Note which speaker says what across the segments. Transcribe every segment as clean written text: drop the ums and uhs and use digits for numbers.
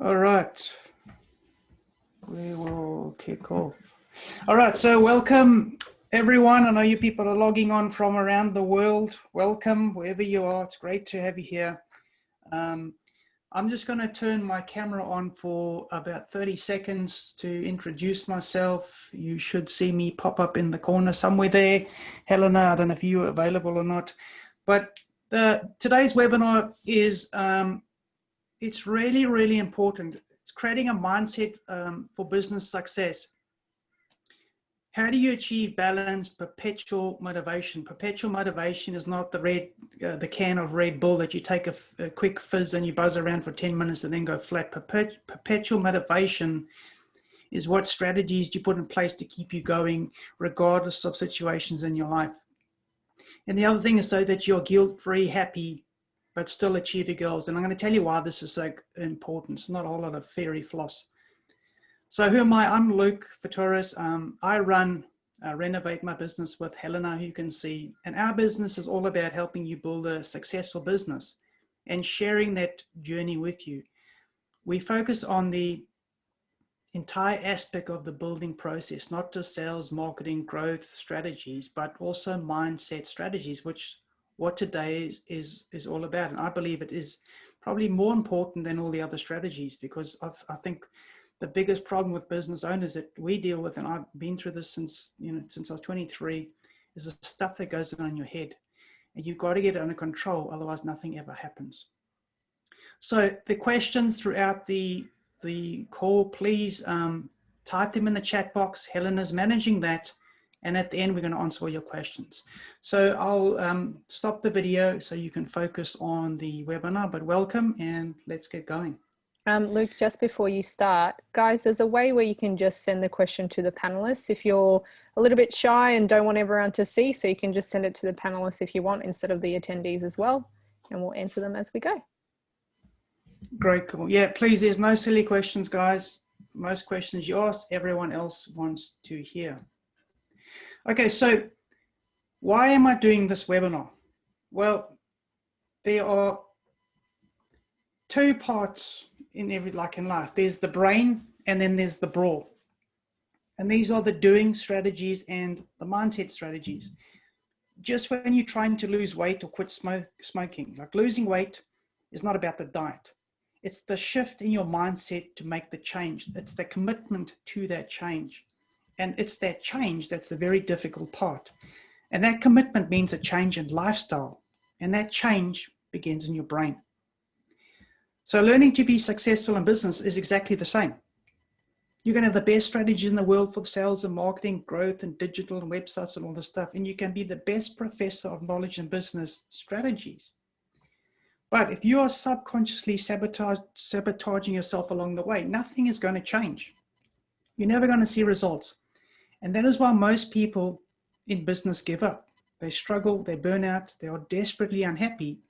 Speaker 1: All right, we will kick off. All right, so welcome everyone. I know you people are logging on from around the world. Welcome wherever you are. It's great to have you here. I'm just going to turn my camera on for about 30 seconds to introduce myself. You should see me pop up in the corner somewhere there. Helena, I don't know if you're available or not, but today's webinar is it's really, really important. It's creating a mindset for business success. How do you achieve balance, perpetual motivation? Perpetual motivation is not the can of Red Bull that you take a quick fizz and you buzz around for 10 minutes and then go flat. Perpetual motivation is what strategies you put in place to keep you going regardless of situations in your life. And the other thing is so that you're guilt-free, happy, but still achieve your goals. And I'm going to tell you why this is so important. It's not a whole lot of fairy floss. So who am I? I'm Luke Fatoris. I run Renovate My Business with Helena, who you can see. And our business is all about helping you build a successful business and sharing that journey with you. We focus on the entire aspect of the building process, not just sales, marketing, growth strategies, but also mindset strategies, which what today is all about. And I believe it is probably more important than all the other strategies, because I think the biggest problem with business owners that we deal with, and I've been through this since I was 23, is the stuff that goes on in your head. And you've got to get it under control, otherwise nothing ever happens. So the questions throughout the call, please type them in the chat box. Helena's managing that. And at the end, we're going to answer all your questions. So I'll stop the video so you can focus on the webinar, but welcome and let's get going.
Speaker 2: Luke, just before you start, guys, there's a way where you can just send the question to the panelists if you're a little bit shy and don't want everyone to see, so you can just send it to the panelists if you want instead of the attendees as well, and we'll answer them as we go.
Speaker 1: Great, cool. Yeah, please, there's no silly questions, guys. Most questions you ask, everyone else wants to hear. Okay, so why am I doing this webinar? Well, there are two parts in life. There's the brain and then there's the brawn. And these are the doing strategies and the mindset strategies. Just when you're trying to lose weight or quit smoking, like losing weight is not about the diet. It's the shift in your mindset to make the change. It's the commitment to that change. And it's that change that's the very difficult part. And that commitment means a change in lifestyle. And that change begins in your brain. So learning to be successful in business is exactly the same. You're going to have the best strategies in the world for sales and marketing, growth and digital and websites and all this stuff. And you can be the best professor of knowledge and business strategies. But if you are subconsciously sabotaging yourself along the way, nothing is going to change. You're never going to see results. And that is why most people in business give up. They struggle, they burn out, they are desperately unhappy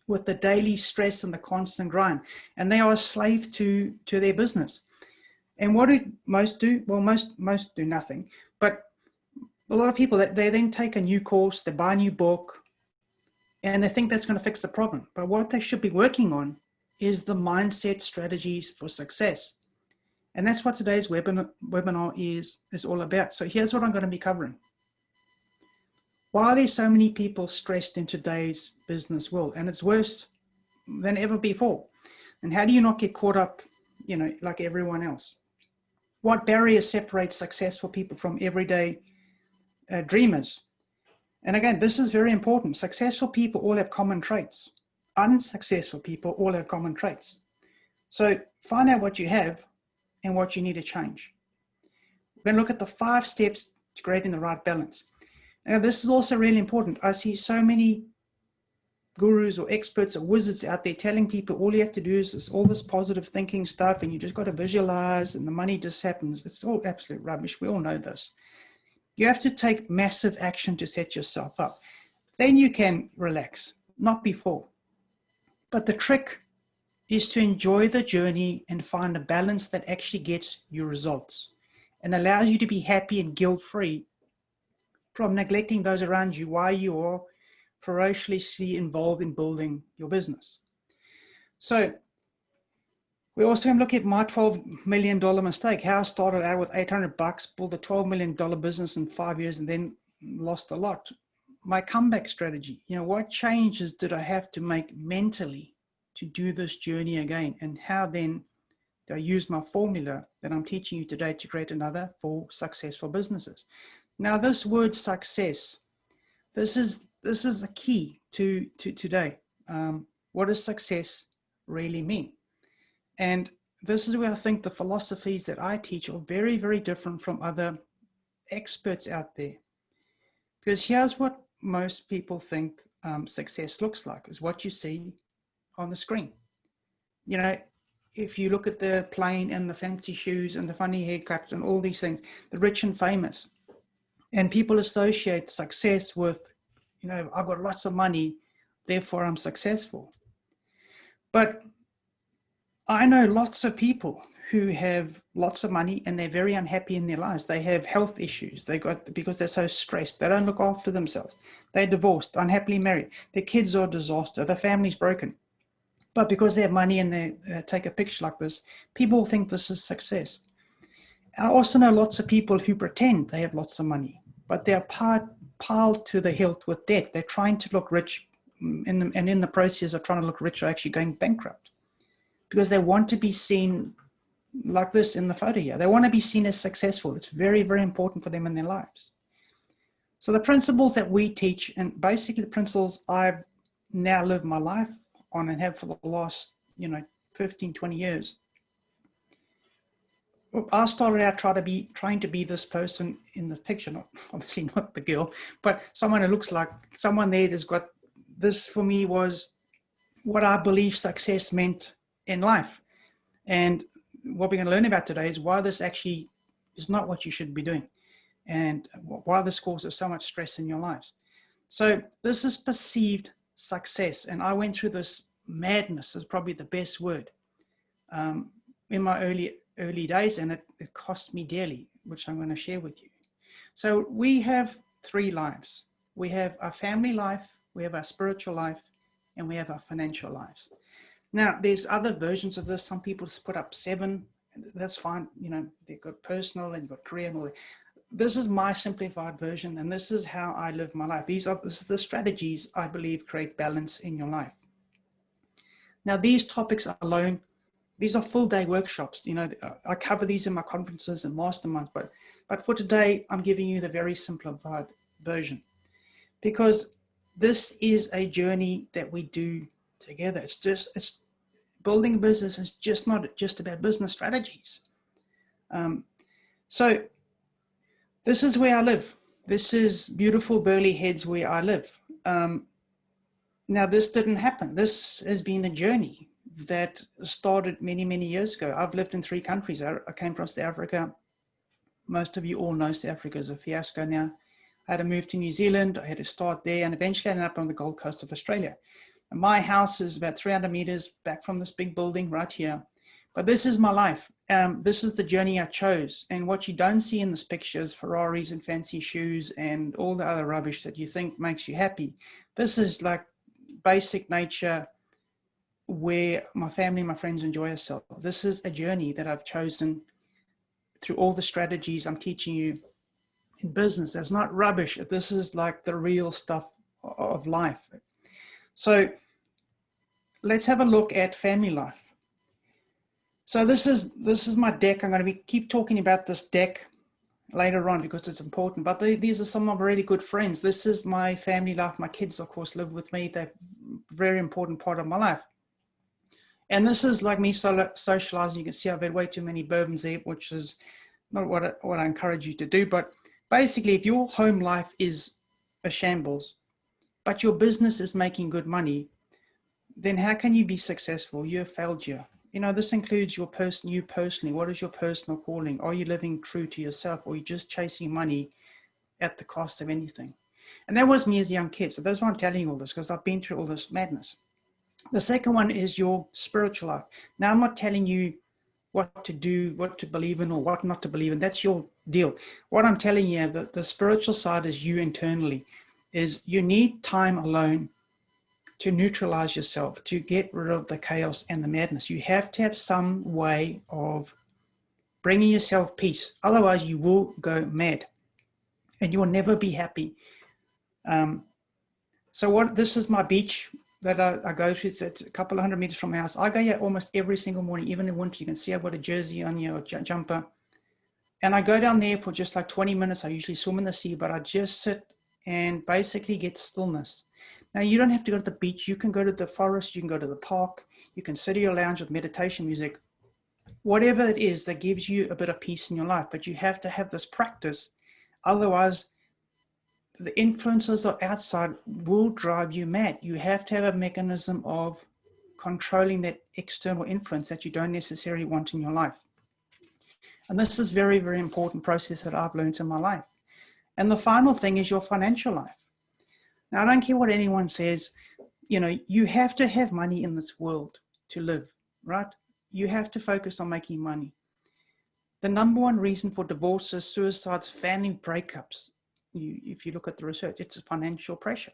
Speaker 1: with the daily stress and the constant grind. And they are a slave to their business. And what do most do? Well, most do nothing. But a lot of people, they then take a new course, they buy a new book, and they think that's going to fix the problem. But what they should be working on is the mindset strategies for success. And that's what today's webinar is all about. So here's what I'm going to be covering. Why are there so many people stressed in today's business world? And it's worse than ever before. And how do you not get caught up, like everyone else? What barriers separate successful people from everyday dreamers? And again, this is very important. Successful people all have common traits. Unsuccessful people all have common traits. So find out what you have and what you need to change. We're going to look at the 5 steps to creating the right balance. Now, this is also really important. I see so many gurus or experts or wizards out there telling people all you have to do is all this positive thinking stuff and you just got to visualize and the money just happens. It's all absolute rubbish. We all know this. You have to take massive action to set yourself up. Then you can relax, not before. But the trick is to enjoy the journey and find a balance that actually gets you results and allows you to be happy and guilt-free from neglecting those around you while you are ferociously involved in building your business. So We also look at my $12 million mistake, how I started out with 800 bucks, built a $12 million business in 5 years and then lost a lot. My comeback strategy, what changes did I have to make mentally to do this journey again? And how then do I use my formula that I'm teaching you today to create another 4 successful businesses? Now, this word success, this is the key to today. What does success really mean? And this is where I think the philosophies that I teach are very, very different from other experts out there. Because here's what most people think success looks like, is what you see on the screen. If you look at the plane and the fancy shoes and the funny haircuts and all these things, the rich and famous, and people associate success with, I've got lots of money, therefore I'm successful. But I know lots of people who have lots of money and they're very unhappy in their lives. They have health issues. Because they're so stressed. They don't look after themselves. They're divorced, unhappily married. Their kids are a disaster. Their family's broken. But because they have money and they take a picture like this, people think this is success. I also know lots of people who pretend they have lots of money, but they're piled to the hilt with debt. They're trying to look rich, and in the process of trying to look rich, are actually going bankrupt because they want to be seen like this in the photo here. They want to be seen as successful. It's very, very important for them in their lives. So the principles that we teach, and basically the principles I've now lived my life on and have for the last, 15, 20 years. I started out trying to be this person in the picture, obviously not the girl, but someone who looks like someone there that's got this. For me was what I believe success meant in life. And what we're going to learn about today is why this actually is not what you should be doing and why this causes so much stress in your lives. So this is perceived success. And I went through this madness, is probably the best word, in my early days, and it cost me dearly, which I'm going to share with you. So we have 3 lives. We have our family life, we have our spiritual life, and we have our financial lives. Now, there's other versions of this. Some people just put up 7. That's fine. They've got personal and you've got career and all that. This is my simplified version, and this is how I live my life. This is the strategies I believe create balance in your life. Now, these topics alone, these are full day workshops. I cover these in my conferences and masterminds, but for today, I'm giving you the very simplified version because this is a journey that we do together. It's building a business is just not just about business strategies. So this is where I live. This is beautiful Burleigh Heads where I live. Now, this didn't happen. This has been a journey that started many, many years ago. I've lived in 3 countries. I came from South Africa. Most of you all know South Africa is a fiasco now. I had to move to New Zealand. I had to start there, and eventually I ended up on the Gold Coast of Australia. And my house is about 300 meters back from this big building right here. But this is my life. This is the journey I chose. And what you don't see in this picture is Ferraris and fancy shoes and all the other rubbish that you think makes you happy. This is like basic nature where my family and my friends enjoy themselves. This is a journey that I've chosen through all the strategies I'm teaching you in business. That's not rubbish. This is like the real stuff of life. So let's have a look at family life. So this is my deck. I'm going to keep talking about this deck later on because it's important, but these are some of my really good friends. This is my family life. My kids, of course, live with me. They're a very important part of my life. And this is like me socializing. You can see I've had way too many bourbons there, which is not what I encourage you to do. But basically, if your home life is a shambles, but your business is making good money, then how can you be successful? You're a failed year. This includes you personally. What is your personal calling? Are you living true to yourself, or are you just chasing money at the cost of anything? And that was me as a young kid. So that's why I'm telling you all this, because I've been through all this madness. The second one is your spiritual life. Now, I'm not telling you what to do, what to believe in, or what not to believe in. That's your deal. What I'm telling you, the spiritual side is you internally, is you need time alone to neutralize yourself, to get rid of the chaos and the madness. You have to have some way of bringing yourself peace. Otherwise, you will go mad and you will never be happy. So this is my beach that I go to. It's a couple of 100 meters from my house. I go here almost every single morning, even in winter. You can see I've got a jersey on here, or jumper. And I go down there for just like 20 minutes. I usually swim in the sea, but I just sit and basically get stillness. Now, you don't have to go to the beach. You can go to the forest. You can go to the park. You can sit in your lounge with meditation music. Whatever it is that gives you a bit of peace in your life. But you have to have this practice. Otherwise, the influences of outside will drive you mad. You have to have a mechanism of controlling that external influence that you don't necessarily want in your life. And this is very, very important process that I've learned in my life. And the final thing is your financial life. Now, I don't care what anyone says, you know, you have to have money in this world to live, right? You have to focus on making money. The number one reason for divorces, suicides, family breakups, if you look at the research, it's financial pressure.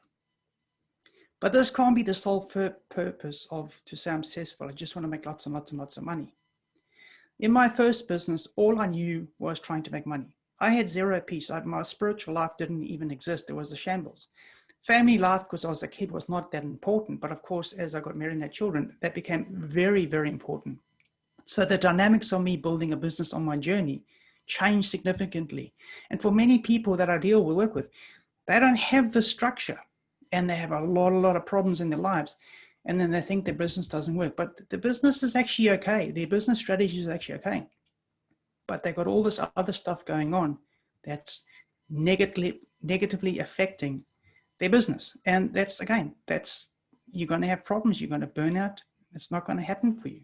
Speaker 1: But this can't be the sole purpose to say I'm successful. I just want to make lots and lots and lots of money. In my first business, all I knew was trying to make money. I had zero peace. My spiritual life didn't even exist. It was a shambles. Family life, because I was a kid, was not that important. But of course, as I got married and had children, that became very, very important. So the dynamics of me building a business on my journey changed significantly. And for many people that I work with, they don't have the structure and they have a lot of problems in their lives. And then they think their business doesn't work. But the business is actually okay. Their business strategy is actually okay. But they've got all this other stuff going on that's negatively affecting their business. And that's, again, you're going to have problems. You're going to burn out. It's not going to happen for you.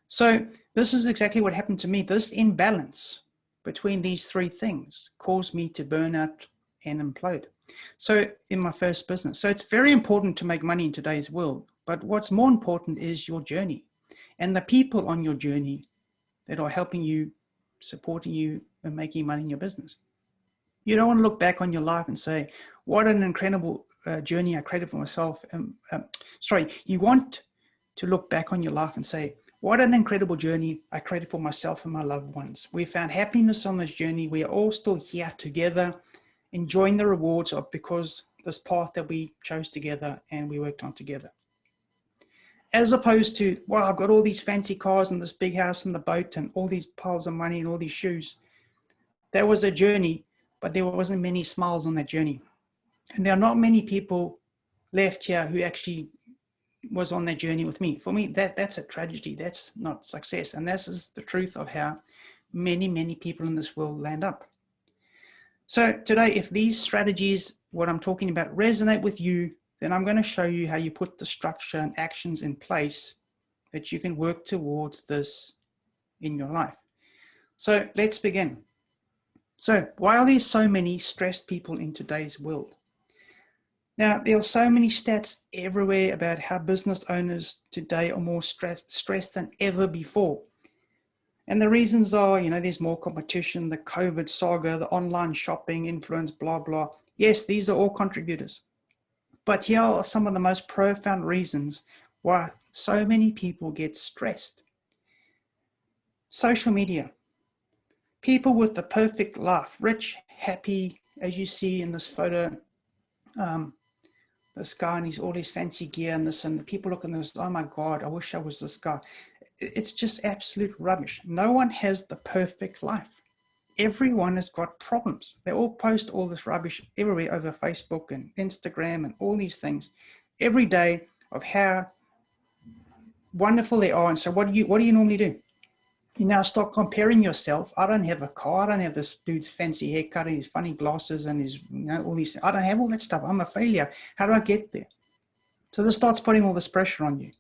Speaker 1: So this is exactly what happened to me. This imbalance between these three things caused me to burn out and implode. So in my first business, so it's very important to make money in today's world, but what's more important is your journey and the people on your journey that are helping you, supporting you, and making money in your business. You don't want to look back on your life and say, what an incredible journey I created for myself. You want to look back on your life and say, what an incredible journey I created for myself and my loved ones. We found happiness on this journey. We are all still here together, enjoying the rewards of because this path that we chose together and we worked on together. As opposed to, well, I've got all these fancy cars and this big house and the boat and all these piles of money and all these shoes. That was a journey, but there wasn't many smiles on that journey. And there are not many people left here who actually was on that journey with me. For me, that's a tragedy. That's not success. And this is the truth of how many people in this world land up. So today, if these strategies, what I'm talking about, resonate with you, then I'm going to show you how you put the structure and actions in place that you can work towards this in your life. So let's begin. So why are there so many stressed people in today's world? Now, there are so many stats everywhere about how business owners today are more stressed than ever before. And the reasons are, you know, there's more competition, the COVID saga, the online shopping influence, blah, blah. Yes, these are all contributors. But here are some of the most profound reasons why so many people get stressed. Social media. People with the perfect life, rich, happy, as you see in this photo, this guy and all his fancy gear and this, and the people look at this, oh my God, I wish I was this guy. It's just absolute rubbish. No one has the perfect life. Everyone has got problems. They all post all this rubbish everywhere over Facebook and Instagram and all these things every day of how wonderful they are. And so what do you normally do? You now start comparing yourself. I don't have a car. I don't have this dude's fancy haircut and his funny glasses and his, you know, all these. I don't have all that stuff. I'm a failure. How do I get there? So this starts putting all this pressure on you.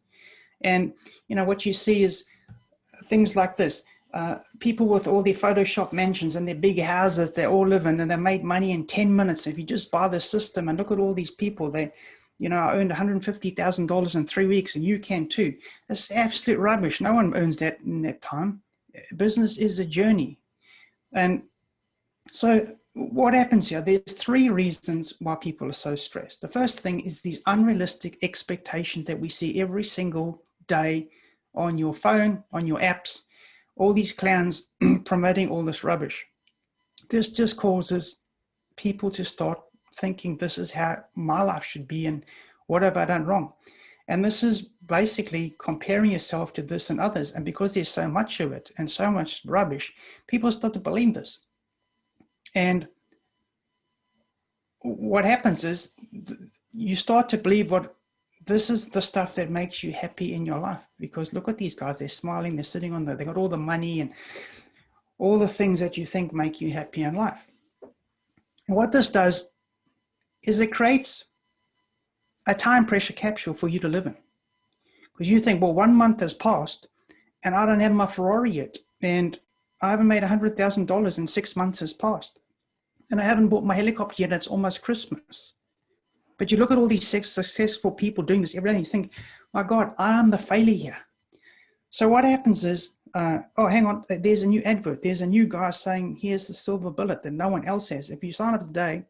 Speaker 1: And, you know, what you see is things like this. People with all their Photoshop mansions and their big houses they all live in, and they made money in 10 minutes. If you just buy the system and look at all these people, they, you know, I earned $150,000 in 3 weeks, and you can too. That's absolute rubbish. No one earns that in that time. Business is a journey. And so what happens here? There's three reasons why people are so stressed. The first thing is these unrealistic expectations that we see every single day on your phone, on your apps, all these clowns promoting all this rubbish. This just causes people to start thinking this is how my life should be and what have I done wrong? And this is basically comparing yourself to this and others. And because there's so much of it and so much rubbish, people start to believe this. And what happens is you start to believe this is the stuff that makes you happy in your life. Because look at these guys, they're smiling, they're sitting on they got all the money and all the things that you think make you happy in life. And what this does is it creates a time pressure capsule for you to live in. Because you think, well, 1 month has passed and I don't have my Ferrari yet. And I haven't made $100,000 and 6 months has passed. And I haven't bought my helicopter yet. It's almost Christmas. But you look at all these successful people doing this every day and you think, my God, I am the failure here. So what happens is, oh, hang on, there's a new advert. There's a new guy saying, here's the silver bullet that no one else has. If you sign up today,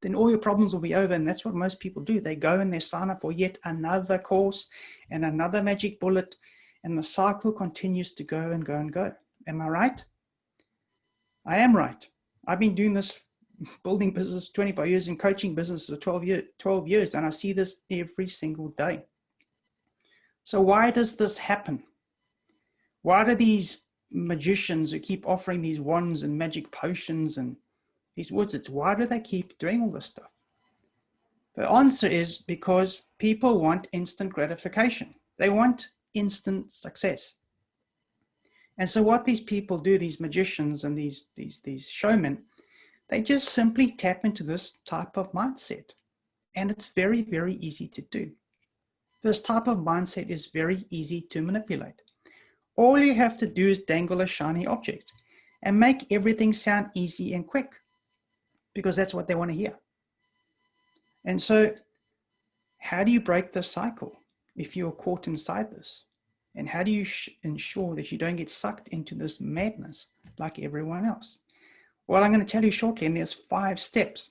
Speaker 1: then all your problems will be over. And that's what most people do. They go and they sign up for yet another course and another magic bullet. And the cycle continues to go and go and go. Am I right? I am right. I've been doing this building business 25 years and coaching business for 12 years. And I see this every single day. So why does this happen? Why do these magicians who keep offering these wands and magic potions and these wizards, why do they keep doing all this stuff? The answer is because people want instant gratification. They want instant success. And so what these people do, these magicians and these showmen, they just simply tap into this type of mindset. And it's very, very easy to do. This type of mindset is very easy to manipulate. All you have to do is dangle a shiny object and make everything sound easy and quick, because that's what they want to hear. And so how do you break this cycle if you're caught inside this? And how do you ensure that you don't get sucked into this madness like everyone else? Well, I'm going to tell you shortly, and there's 5 steps.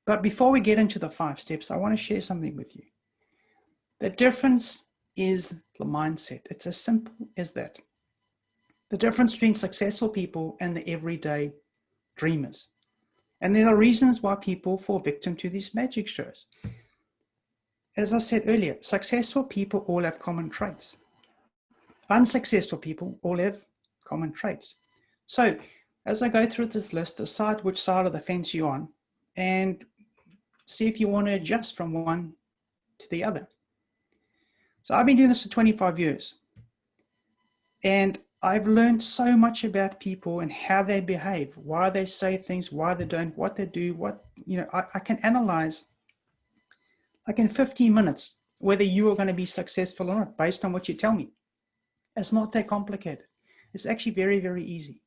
Speaker 1: But before we get into the 5 steps, I want to share something with you. The difference is the mindset. It's as simple as that. The difference between successful people and the everyday dreamers. And there are reasons why people fall victim to these magic shows. As I said earlier, successful people all have common traits. Unsuccessful people all have common traits. So as I go through this list, decide which side of the fence you're on and see if you want to adjust from one to the other. So I've been doing this for 25 years. And I've learned so much about people and how they behave, why they say things, why they don't, what they do, I can analyze like in 15 minutes, whether you are going to be successful or not, based on what you tell me. It's not that complicated. It's actually very, very easy.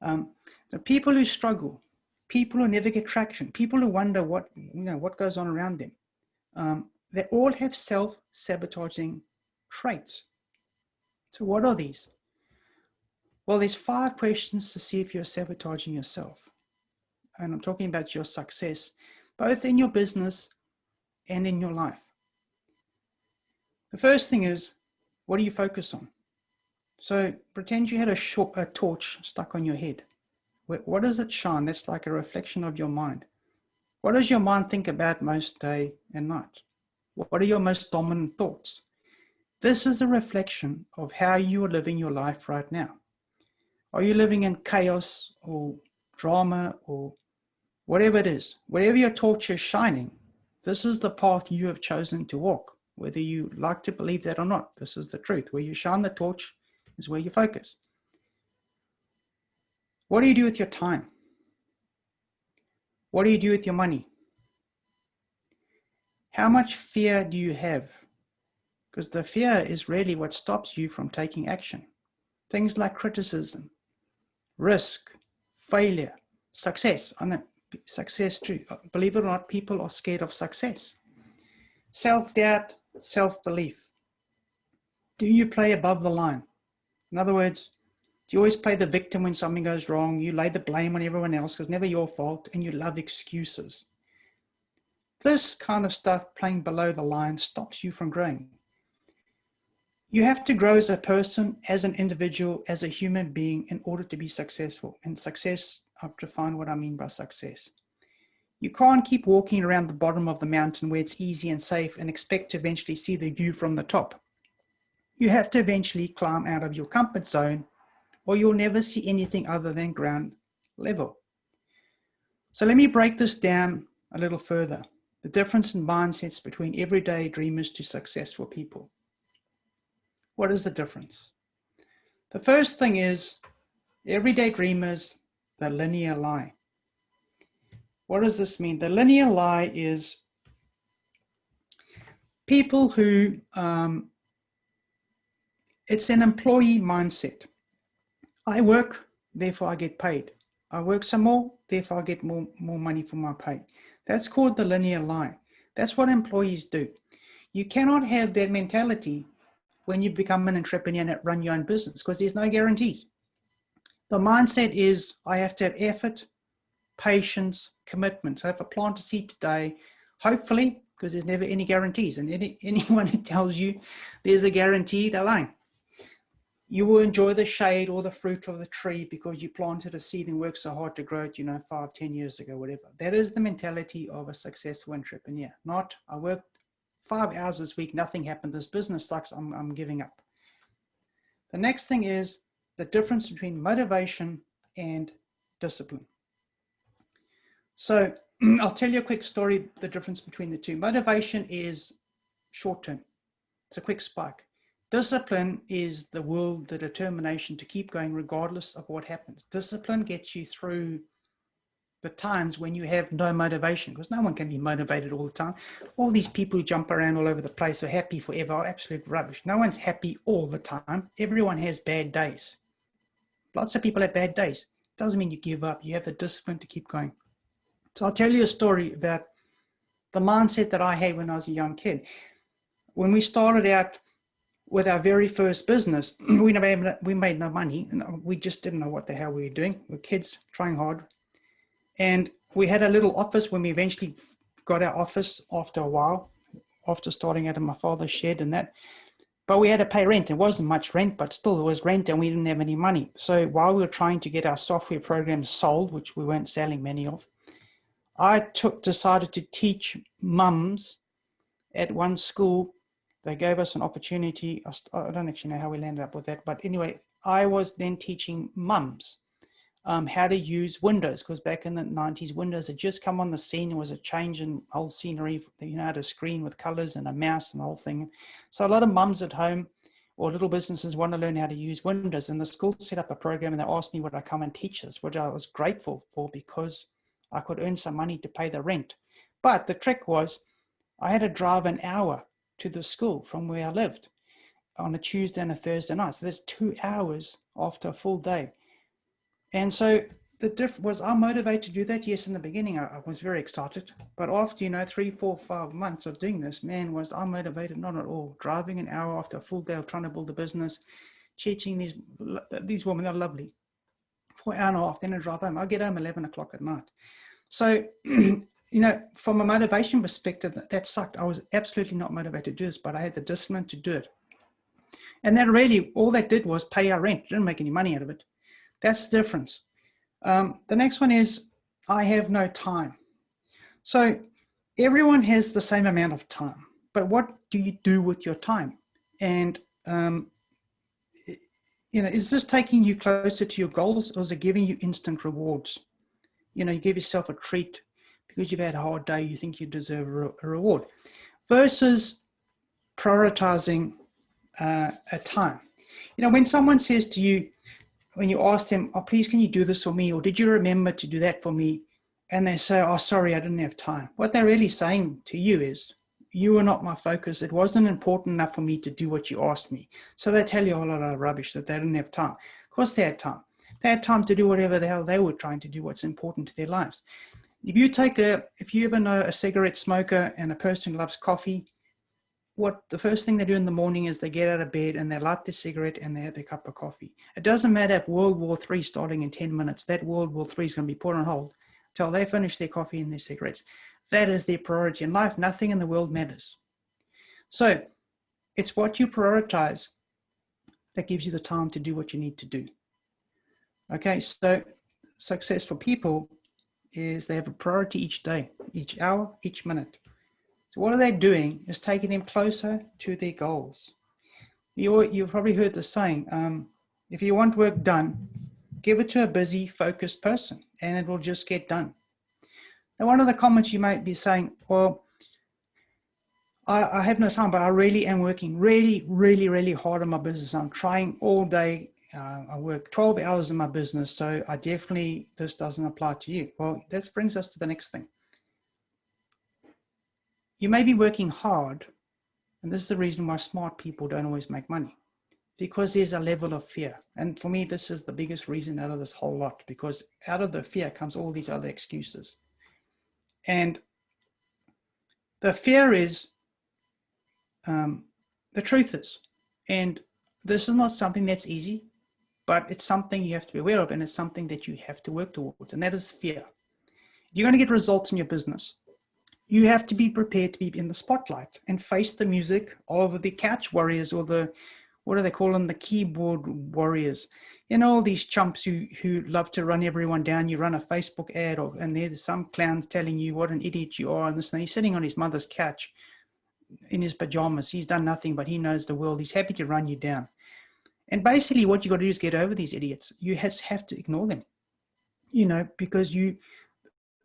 Speaker 1: The people who struggle, people who never get traction, people who wonder what goes on around them, they all have self-sabotaging traits. So what are these? Well, there's 5 questions to see if you're sabotaging yourself. And I'm talking about your success, both in your business and in your life. The first thing is, what do you focus on? So pretend you had a torch stuck on your head. What does it shine? That's like a reflection of your mind. What does your mind think about most day and night? What are your most dominant thoughts? This is a reflection of how you are living your life right now. Are you living in chaos or drama or whatever it is? Whatever your torch is shining, this is the path you have chosen to walk. Whether you like to believe that or not, this is the truth. Where you shine the torch is where you focus. What do you do with your time? What do you do with your money? How much fear do you have? Because the fear is really what stops you from taking action. Things like criticism, risk, failure, success. I know success too. Believe it or not, people are scared of success. Self-doubt, self-belief. Do you play above the line? In other words, Do you always play the victim when something goes wrong? You lay the blame on everyone else because it's never your fault, and you love excuses. This kind of stuff, playing below the line, stops you from growing. You have to grow as a person, as an individual, as a human being in order to be successful. And success, I've defined what I mean by success. You can't keep walking around the bottom of the mountain where it's easy and safe and expect to eventually see the view from the top. You have to eventually climb out of your comfort zone, or you'll never see anything other than ground level. So let me break this down a little further. The difference in mindsets between everyday dreamers to successful people. What is the difference? The first thing is everyday dreamers, the linear lie. What does this mean? The linear lie is people who, it's an employee mindset. I work, therefore I get paid. I work some more, therefore I get more money for my pay. That's called the linear lie. That's what employees do. You cannot have that mentality when you become an entrepreneur and run your own business because there's no guarantees. The mindset is I have to have effort, patience, commitment. So if I plant a seed today, hopefully, because there's never any guarantees, and anyone who tells you there's a guarantee, they're lying. You will enjoy the shade or the fruit of the tree because you planted a seed and worked so hard to grow it, 5, 10 years ago, whatever. That is the mentality of a successful entrepreneur. Not, I worked 5 hours this week, nothing happened, this business sucks, I'm giving up. The next thing is the difference between motivation and discipline. So I'll tell you a quick story, the difference between the two. Motivation is short-term. It's a quick spike. Discipline is the will, the determination to keep going regardless of what happens. Discipline gets you through the times when you have no motivation, because no one can be motivated all the time. All these people who jump around all over the place are happy forever are absolute rubbish. No one's happy all the time. Everyone has bad days. Lots of people have bad days. Doesn't mean you give up. You have the discipline to keep going. So I'll tell you a story about the mindset that I had when I was a young kid. When we started out with our very first business, we made no money, and we just didn't know what the hell we were doing. We were kids trying hard. And we had a little office when we eventually got our office after a while, after starting out of my father's shed and that. But we had to pay rent. It wasn't much rent, but still there was rent and we didn't have any money. So while we were trying to get our software programs sold, which we weren't selling many of, I decided to teach mums at one school. They gave us an opportunity. I don't actually know how we landed up with that. But anyway, I was then teaching mums how to use Windows, because back in the 90s, Windows had just come on the scene. It was a change in whole scenery. Had a screen with colors and a mouse and the whole thing. So a lot of mums at home or little businesses want to learn how to use Windows. And the school set up a program and they asked me would I come and teach this, which I was grateful for because I could earn some money to pay the rent. But the trick was I had to drive an hour to the school from where I lived on a Tuesday and a Thursday night. So that's 2 hours after a full day. And so the difference was I motivated to do that. Yes, in the beginning, I was very excited. But after, 3, 4, 5 months of doing this, man, was I motivated? Not at all. Driving an hour after a full day of trying to build a business, teaching these women, they're lovely, for an hour and a half, then I drive home. I get home 11 o'clock at night. So, from a motivation perspective, that sucked. I was absolutely not motivated to do this, but I had the discipline to do it. And that really, all that did was pay our rent. Didn't make any money out of it. That's the difference. The next one is, I have no time. So everyone has the same amount of time, but what do you do with your time? And, is this taking you closer to your goals, or is it giving you instant rewards? You give yourself a treat because you've had a hard day, you think you deserve a reward, versus prioritizing a time. When someone says to you, when you ask them, oh, please, can you do this for me? Or did you remember to do that for me? And they say, oh, sorry, I didn't have time. What they're really saying to you is, you were not my focus. It wasn't important enough for me to do what you asked me. So they tell you a lot of rubbish that they didn't have time. Of course they had time. They had time to do whatever the hell they were trying to do, what's important to their lives. If you ever know a cigarette smoker and a person who loves coffee, what the first thing they do in the morning is they get out of bed and they light their cigarette and they have their cup of coffee. It doesn't matter if World War III starting in 10 minutes, that World War III is going to be put on hold till they finish their coffee and their cigarettes. That is their priority in life. Nothing in the world matters. So it's what you prioritize that gives you the time to do what you need to do. Okay, so successful people is they have a priority each day, each hour, each minute. So what are they doing is taking them closer to their goals. You've probably heard the saying, if you want work done, give it to a busy, focused person, and it will just get done. Now, one of the comments you might be saying, well, I have no time, but I really am working really hard on my business. I'm trying all day. I work 12 hours in my business, so this doesn't apply to you. Well, that brings us to the next thing. You may be working hard, and this is the reason why smart people don't always make money, because there's a level of fear. And for me, this is the biggest reason out of this whole lot, because out of the fear comes all these other excuses. And the fear is, the truth is, and this is not something that's easy, but it's something you have to be aware of, and it's something that you have to work towards, and that is fear. If you're going to get results in your business, you have to be prepared to be in the spotlight and face the music of the couch warriors, or the, what do they call them, the keyboard warriors. You know, all these chumps who love to run everyone down. You run a Facebook ad, and there's some clowns telling you what an idiot you are, and this thing. He's sitting on his mother's couch in his pajamas. He's done nothing, but he knows the world. He's happy to run you down. And basically what you got to do is get over these idiots. You have to ignore them, you know, because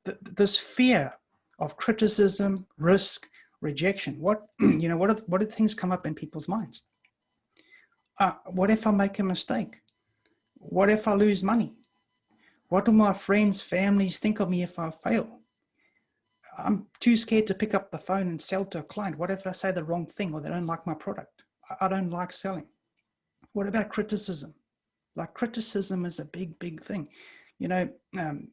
Speaker 1: this fear of criticism, risk, rejection. What do things come up in people's minds? What if I make a mistake? What if I lose money? What do my friends, families think of me if I fail? I'm too scared to pick up the phone and sell to a client. What if I say the wrong thing, or they don't like my product? I don't like selling. What about criticism? Like, criticism is a big thing. You know,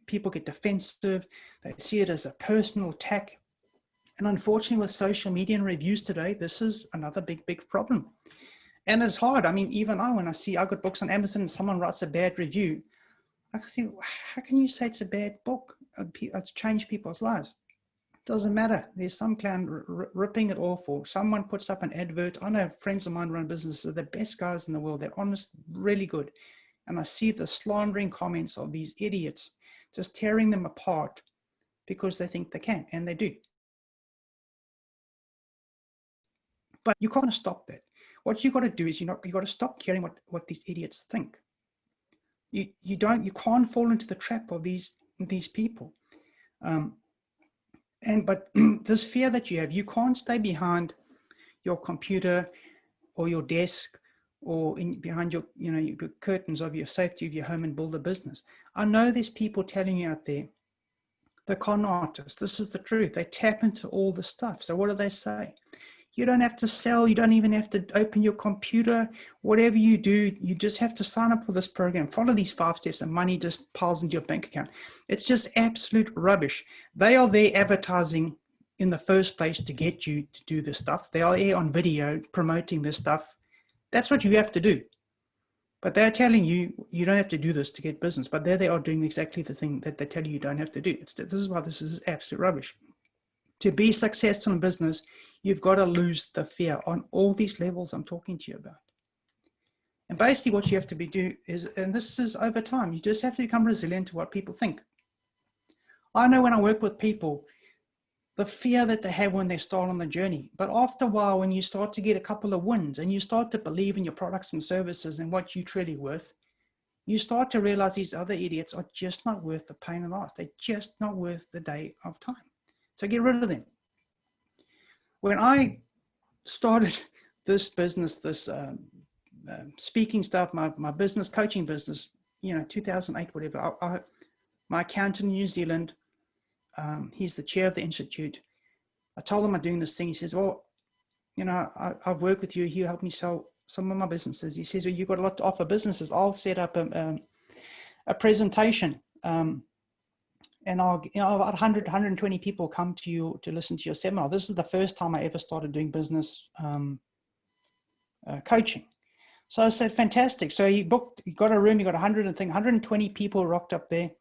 Speaker 1: people get defensive. They see it as a personal attack. And unfortunately, with social media and reviews today, this is another big problem. And it's hard. I mean, even when I got books on Amazon and someone writes a bad review, I think, how can you say it's a bad book? It's changed people's lives. It doesn't matter. There's some clown ripping it off, or someone puts up an advert. I know friends of mine run businesses. They're the best guys in the world. They're honest, really good. And I see the slandering comments of these idiots, just tearing them apart because they think they can, and they do. But you can't stop that. What you got to do is you got to stop caring what these idiots think. You can't fall into the trap of these people. But this fear that you have, you can't stay behind your computer or your desk, or behind your curtains of your safety of your home, and build a business. I know there's people telling you out there, the con artists, this is the truth. They tap into all the stuff. So what do they say? You don't have to sell. You don't even have to open your computer. Whatever you do, you just have to sign up for this program, follow these 5 steps, and money just piles into your bank account. It's just absolute rubbish. They are there advertising in the first place to get you to do this stuff. They are there on video promoting this stuff. That's what you have to do. But they're telling you, you don't have to do this to get business. But there they are doing exactly the thing that they tell you don't have to do. This is why this is absolute rubbish. To be successful in business, you've got to lose the fear on all these levels I'm talking to you about. And basically what you have to do is, and this is over time, you just have to become resilient to what people think. I know when I work with people, the fear that they have when they start on the journey. But after a while, when you start to get a couple of wins and you start to believe in your products and services and what you're truly worth, you start to realize these other idiots are just not worth the pain and loss. They're just not worth the day of time. So get rid of them. When I started this business, this speaking stuff, my business, coaching business, 2008, whatever, my accountant in New Zealand, he's the chair of the institute. I told him I'm doing this thing. He says, well, I've worked with you. You helped me sell some of my businesses. He says, well, you've got a lot to offer businesses. I'll set up a presentation and about 100, 120 people come to you to listen to your seminar. This is the first time I ever started doing business coaching. So I said, fantastic. So he got a room, he got 120 people rocked up there.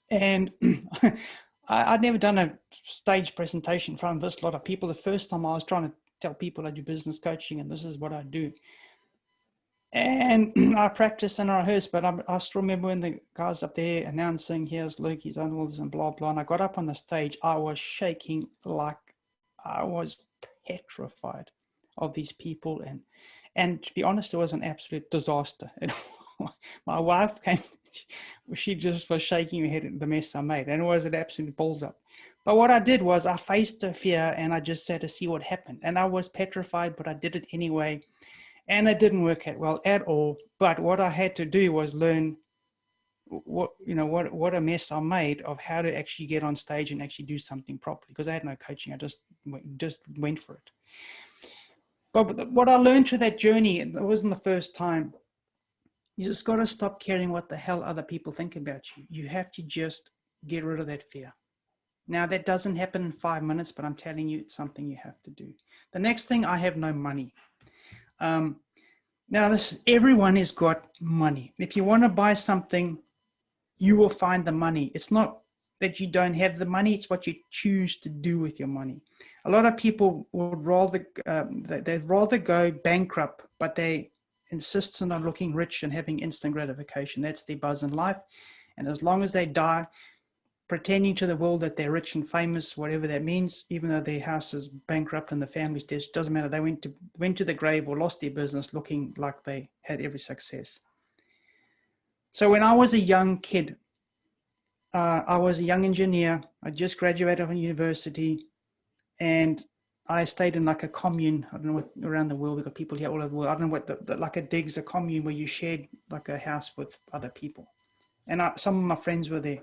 Speaker 1: And I'd never done a stage presentation in front of this lot of people. The first time I was trying to tell people I do business coaching and this is what I do. And I practiced and I rehearsed, but I still remember when the guys up there announcing, here's Luke, he's done all this and blah, blah. And I got up on the stage, I was shaking like I was petrified of these people. And to be honest, it was an absolute disaster. My wife came, she just was shaking her head at the mess I made, and it was an absolute balls up. But what I did was I faced the fear and I just had to see what happened. And I was petrified, but I did it anyway. And it didn't work out well at all. But what I had to do was learn what a mess I made of how to actually get on stage and actually do something properly, because I had no coaching. I just went for it. But what I learned through that journey, and it wasn't the first time, you just got to stop caring what the hell other people think about you. You have to just get rid of that fear. Now, that doesn't happen in 5 minutes, but I'm telling you, it's something you have to do. The next thing, I have no money. Now, everyone has got money. If you want to buy something, you will find the money. It's not that you don't have the money, it's what you choose to do with your money. A lot of people would rather, they'd rather go bankrupt, but they insist on looking rich and having instant gratification. That's their buzz in life. And as long as they die pretending to the world that they're rich and famous, whatever that means, even though their house is bankrupt and the family's dead, doesn't matter. They went to the grave or lost their business looking like they had every success. So when I was a young kid, I was a young engineer. I just graduated from university, and I stayed in like a commune. I don't know what, around the world, we've got people here all over the world. I don't know what like a dig's a commune where you shared like a house with other people. And some of my friends were there.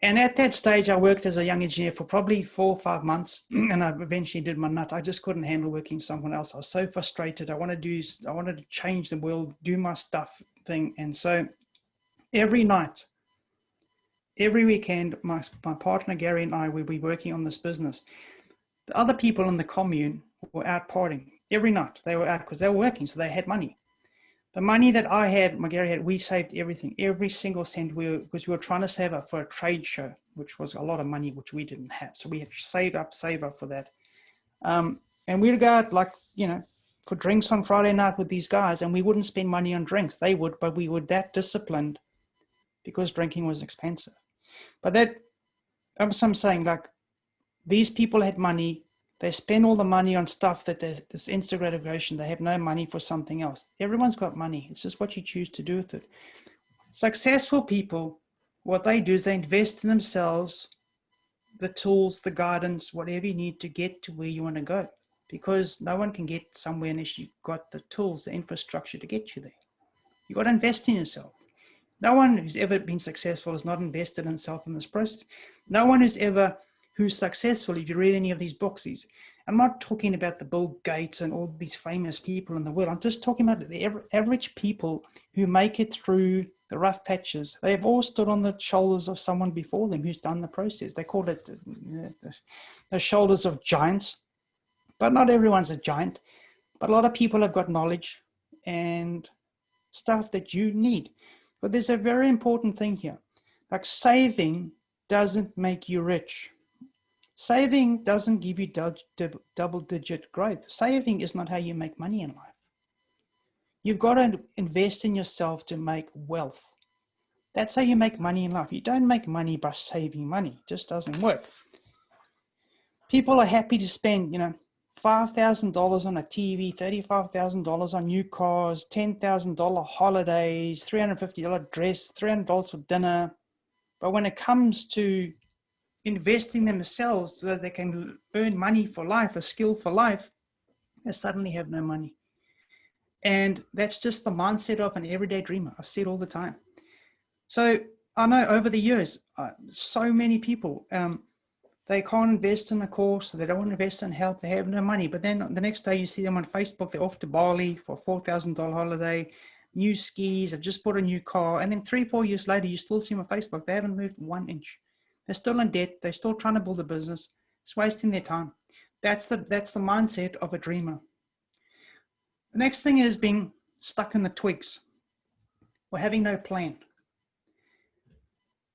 Speaker 1: And at that stage, I worked as a young engineer for probably 4 or 5 months, and I eventually did my nut. I just couldn't handle working someone else. I was so frustrated. I wanted to change the world, do my stuff thing. And so every night, every weekend, my partner Gary and I would be working on this business. The other people in the commune were out partying every night. They were out because they were working, so they had money. The money that I had, my Gary had, we saved everything, every single cent, because we were trying to save up for a trade show, which was a lot of money, which we didn't have. So we had to save up for that. And we'd go out for drinks on Friday night with these guys, and we wouldn't spend money on drinks. They would, but we were that disciplined because drinking was expensive. But I'm saying, like, these people had money. They spend all the money on stuff that this instant gratification. They have no money for something else. Everyone's got money. It's just what you choose to do with it. Successful people, what they do is they invest in themselves, the tools, the guidance, whatever you need to get to where you want to go. Because no one can get somewhere unless you've got the tools, the infrastructure to get you there. You've got to invest in yourself. No one who's ever been successful has not invested in himself in this process. No one who's successful, if you read any of these books, I'm not talking about the Bill Gates and all these famous people in the world. I'm just talking about the average people who make it through the rough patches. They have all stood on the shoulders of someone before them who's done the process. They call it the shoulders of giants, but not everyone's a giant. But a lot of people have got knowledge and stuff that you need. But there's a very important thing here. Like, saving doesn't make you rich. Saving doesn't give you double-digit growth. Saving is not how you make money in life. You've got to invest in yourself to make wealth. That's how you make money in life. You don't make money by saving money. It just doesn't work. People are happy to spend, $5,000 on a TV, $35,000 on new cars, $10,000 holidays, $350 dress, $300 for dinner. But when it comes to investing themselves so that they can earn money for life, a skill for life, they suddenly have no money. And that's just the mindset of an everyday dreamer. I see it all the time. So I know over the years, so many people, they can't invest in a course, they don't want to invest in health, they have no money. But then the next day you see them on Facebook, they're off to Bali for a $4,000 holiday. new skis, have just bought a new car, and then 3-4 years later, you still see them on Facebook. They haven't moved 1 inch. They're still in debt. They're still trying to build a business. It's wasting their time. That's the mindset of a dreamer. The next thing is being stuck in the twigs or having no plan.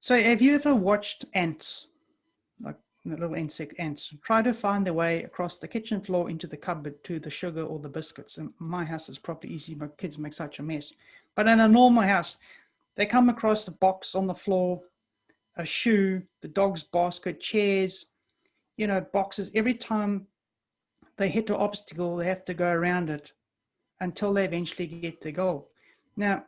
Speaker 1: So have you ever watched ants, like the little insect ants, try to find their way across the kitchen floor into the cupboard to the sugar or the biscuits? And my house is probably easy. My kids make such a mess. But in a normal house, they come across a box on the floor, a shoe, the dog's basket, chairs, boxes. Every time they hit an obstacle, they have to go around it until they eventually get their goal. Now,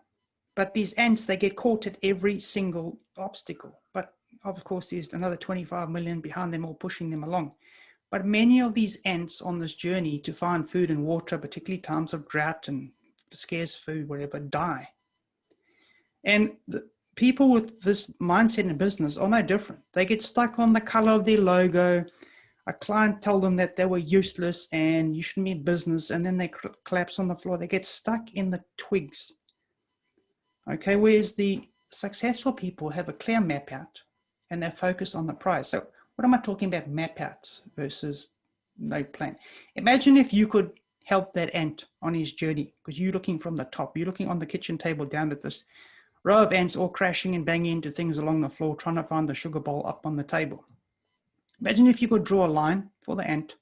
Speaker 1: but these ants, they get caught at every single obstacle. But of course, there's another 25 million behind them all pushing them along. But many of these ants on this journey to find food and water, particularly times of drought and scarce food, whatever, die. And the people with this mindset in business are no different. They get stuck on the color of their logo. A client told them that they were useless and you shouldn't be in business, and then they collapse on the floor. They get stuck in the twigs. Okay, whereas the successful people have a clear map out and they focus on the prize. So what am I talking about, map out versus no plan? Imagine if you could help that ant on his journey, because you're looking from the top. You're looking on the kitchen table down at this row of ants all crashing and banging into things along the floor, trying to find the sugar bowl up on the table. Imagine if you could draw a line for the ant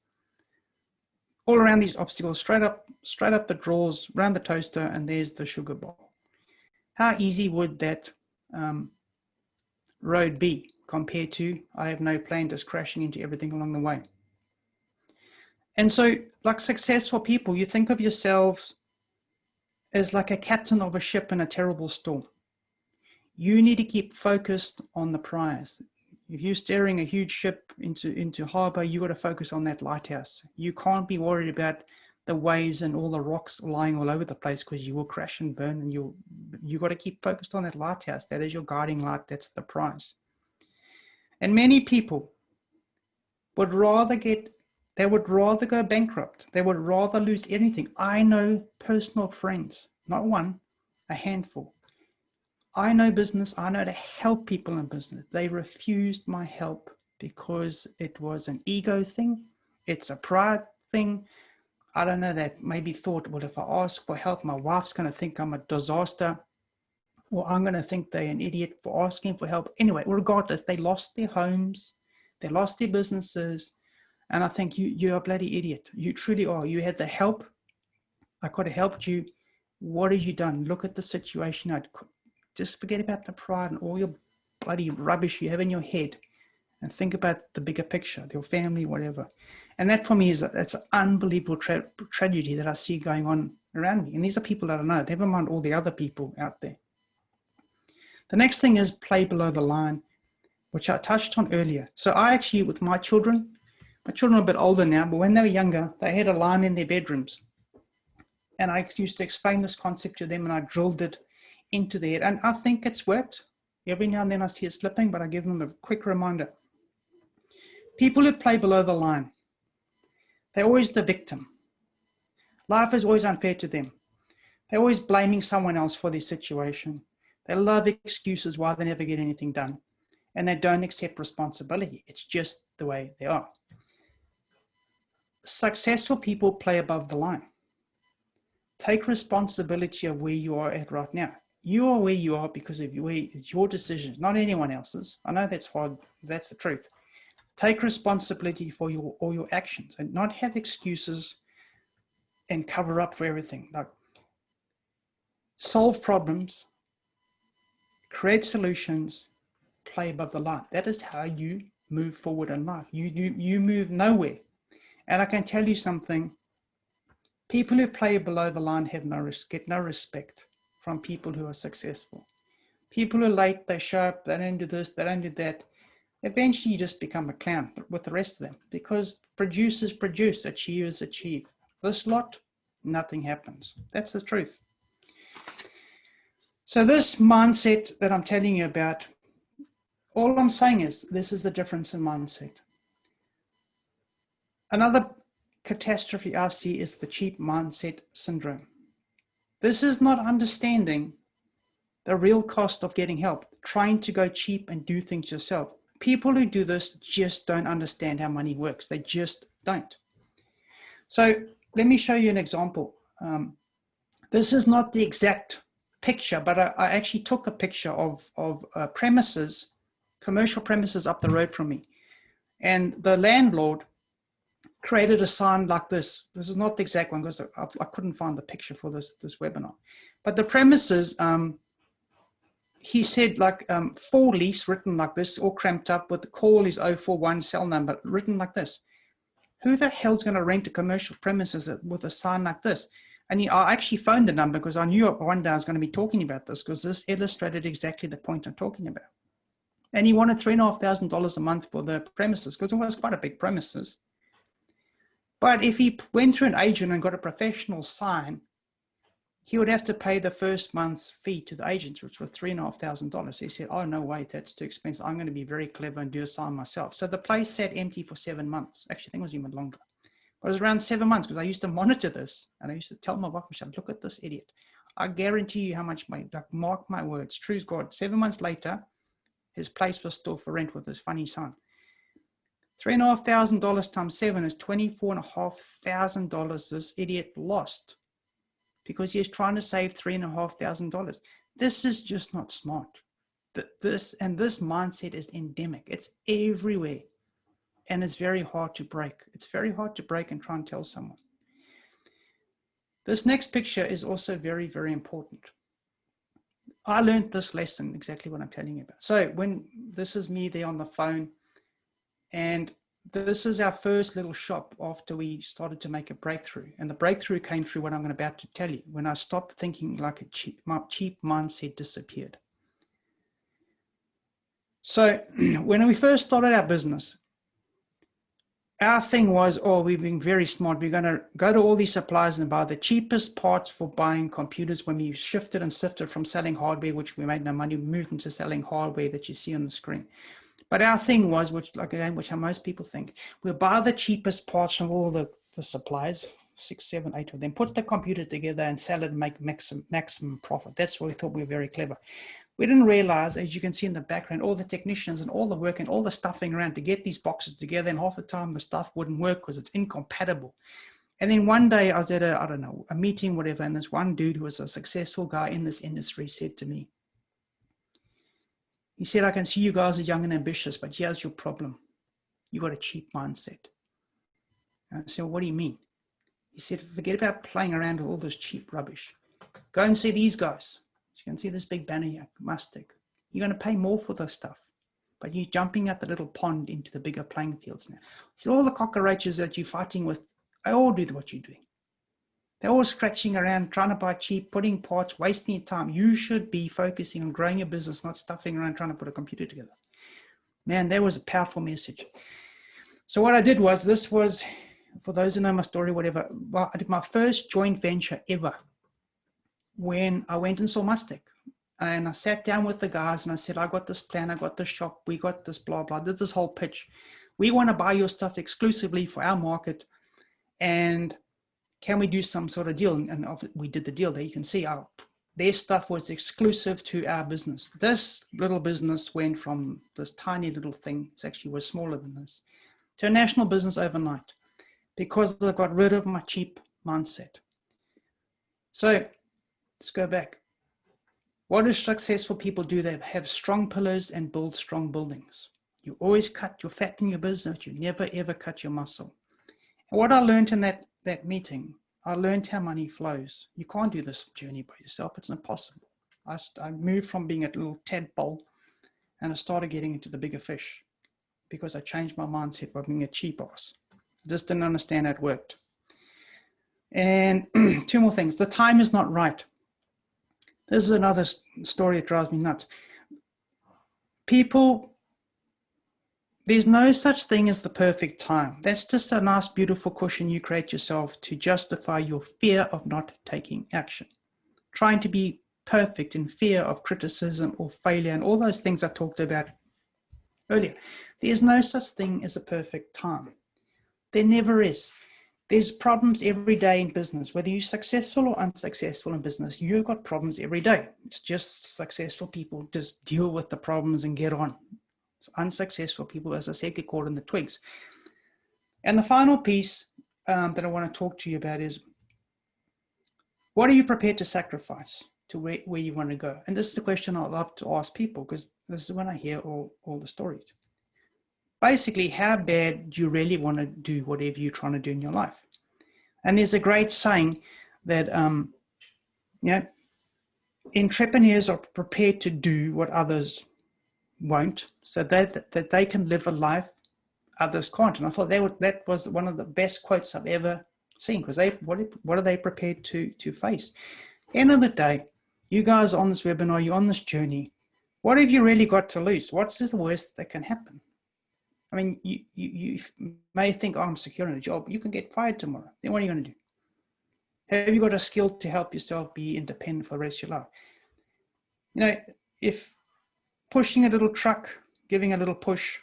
Speaker 1: all around these obstacles, straight up the drawers, around the toaster, and there's the sugar bowl. How easy would that road be compared to I have no plan, just crashing into everything along the way? And so, like successful people, you think of yourselves as like a captain of a ship in a terrible storm. You need to keep focused on the prize. If you're steering a huge ship into harbor, you got to focus on that lighthouse. You can't be worried about the waves and all the rocks lying all over the place, because you will crash and burn, and you got to keep focused on that lighthouse. That is your guiding light. That's the prize. And many people would rather go bankrupt. They would rather lose anything. I know personal friends, not one, a handful. I know business. I know to help people in business. They refused my help because it was an ego thing. It's a pride thing. I don't know, that maybe thought, well, if I ask for help, my wife's going to think I'm a disaster, or I'm going to think they're an idiot for asking for help. Anyway, regardless, they lost their homes, they lost their businesses. And I think you're a bloody idiot. You truly are. You had the help. I could have helped you. What have you done? Look at the situation. Just forget about the pride and all your bloody rubbish you have in your head, and think about the bigger picture, your family, whatever. And that for me it's an unbelievable tragedy that I see going on around me. And these are people that I know, never mind all the other people out there. The next thing is play below the line, which I touched on earlier. So I actually, with my children are a bit older now, but when they were younger, they had a line in their bedrooms. And I used to explain this concept to them, and I drilled it into their head. And I think it's worked. Every now and then I see it slipping, but I give them a quick reminder. People who play below the line, they're always the victim. Life is always unfair to them. They're always blaming someone else for their situation. They love excuses why they never get anything done. And they don't accept responsibility. It's just the way they are. Successful people play above the line. Take responsibility of where you are at right now. You are where you are because of it's your decisions, not anyone else's. I know that's hard. That's the truth. Take responsibility for all your actions, and not have excuses and cover up for everything. Like, solve problems, create solutions, play above the line. That is how you move forward in life. You move nowhere. And I can tell you something. People who play below the line get no respect from people who are successful. People who are late, they show up, they don't do this, they don't do that. Eventually you just become a clown with the rest of them, because producers produce, achievers achieve. This lot, nothing happens. That's the truth. So this mindset that I'm telling you about, all I'm saying is this is the difference in mindset. Another catastrophe I see is the cheap mindset syndrome. This is not understanding the real cost of getting help, trying to go cheap and do things yourself. People who do this just don't understand how money works. They just don't. So let me show you an example. This is not the exact picture, but I actually took a picture of premises, commercial premises up the road from me. And the landlord created a sign like this. This is not the exact one because I couldn't find the picture for this webinar. But the premises, he said like for lease written like this, all cramped up with the call is 041 cell number written like this. Who the hell's going to rent a commercial premises with a sign like this? And I actually phoned the number because I knew one day I was going to be talking about this because this illustrated exactly the point I'm talking about. And he wanted $3,500 a month for the premises because it was quite a big premises. But if he went through an agent and got a professional sign, he would have to pay the first month's fee to the agent, which was $3,500. So he said, oh, no way, that's too expensive. I'm going to be very clever and do a sign myself. So the place sat empty for 7 months. Actually, I think it was even longer. But it was around 7 months because I used to monitor this. And I used to tell my wife, look at this idiot. I guarantee you how much money, like, mark my words, true's God. 7 months later, his place was still for rent with this funny sign. $3,500 times 7 is $24,500 this idiot lost because he is trying to save $3,500. This is just not smart. This mindset is endemic. It's everywhere. And it's very hard to break. It's very hard to break and try and tell someone. This next picture is also very, very important. I learned this lesson, exactly what I'm telling you about. So this is me there on the phone, and this is our first little shop after we started to make a breakthrough. And the breakthrough came through what I'm about to tell you. When I stopped thinking like my cheap mindset disappeared. So when we first started our business, our thing was, we've been very smart. We're going to go to all these suppliers and buy the cheapest parts for buying computers. When we shifted and sifted from selling hardware, which we made no money, we moved into selling hardware that you see on the screen. But our thing was, which how most people think, we'll buy the cheapest parts from all the suppliers, 6, 7, 8 of them, put the computer together and sell it and make maximum profit. That's what we thought we were very clever. We didn't realize, as you can see in the background, all the technicians and all the work and all the stuffing around to get these boxes together, and half the time the stuff wouldn't work because it's incompatible. And then one day I was at a meeting, whatever, and this one dude who was a successful guy in this industry said to me, he said, I can see you guys are young and ambitious, but here's your problem. You got a cheap mindset. And I said, well, what do you mean? He said, forget about playing around with all this cheap rubbish. Go and see these guys. You can see this big banner here, Mustic. You're going to pay more for this stuff, but you're jumping at the little pond into the bigger playing fields now. So all the cockroaches that you're fighting with, they all do what you're doing. They're all scratching around, trying to buy cheap, putting parts, wasting your time. You should be focusing on growing your business, not stuffing around trying to put a computer together. Man, that was a powerful message. So what I did was, this was, for those who know my story, whatever, well, I did my first joint venture ever when I went and saw Mustic. And I sat down with the guys and I said, I got this plan, I got this shop, we got this blah, blah, did this whole pitch. We want to buy your stuff exclusively for our market. And can we do some sort of deal? And we did the deal there. You can see their stuff was exclusive to our business. This little business went from this tiny little thing, it actually was smaller than this, to a national business overnight because I got rid of my cheap mindset. So let's go back. What do successful people do? They have strong pillars and build strong buildings. You always cut your fat in your business. You never, ever cut your muscle. And what I learned in that meeting, I learned how money flows. You can't do this journey by yourself. It's impossible. I moved from being a little tadpole and I started getting into the bigger fish because I changed my mindset by being a cheap ass. I just didn't understand how it worked. And 2 more things. The time is not right. This is another story that drives me nuts. There's no such thing as the perfect time. That's just a nice, beautiful cushion you create yourself to justify your fear of not taking action. Trying to be perfect in fear of criticism or failure and all those things I talked about earlier. There's no such thing as a perfect time. There never is. There's problems every day in business, whether you're successful or unsuccessful in business, you've got problems every day. It's just successful people just deal with the problems and get on. It's unsuccessful people, as I said, get caught in the twigs. And the final piece that I want to talk to you about is, what are you prepared to sacrifice to where you want to go? And this is the question I love to ask people, because this is when I hear all the stories. Basically, how bad do you really want to do whatever you're trying to do in your life? And there's a great saying that, entrepreneurs are prepared to do what others won't, so that they can live a life others can't. And I thought that was one of the best quotes I've ever seen, because what are they prepared to face? End of the day, you guys on this webinar, you're on this journey. What have you really got to lose? What is the worst that can happen? I mean, you may think, oh, I'm secure in a job. You can get fired tomorrow. Then what are you going to do? Have you got a skill to help yourself be independent for the rest of your life? You know, if pushing a little truck, giving a little push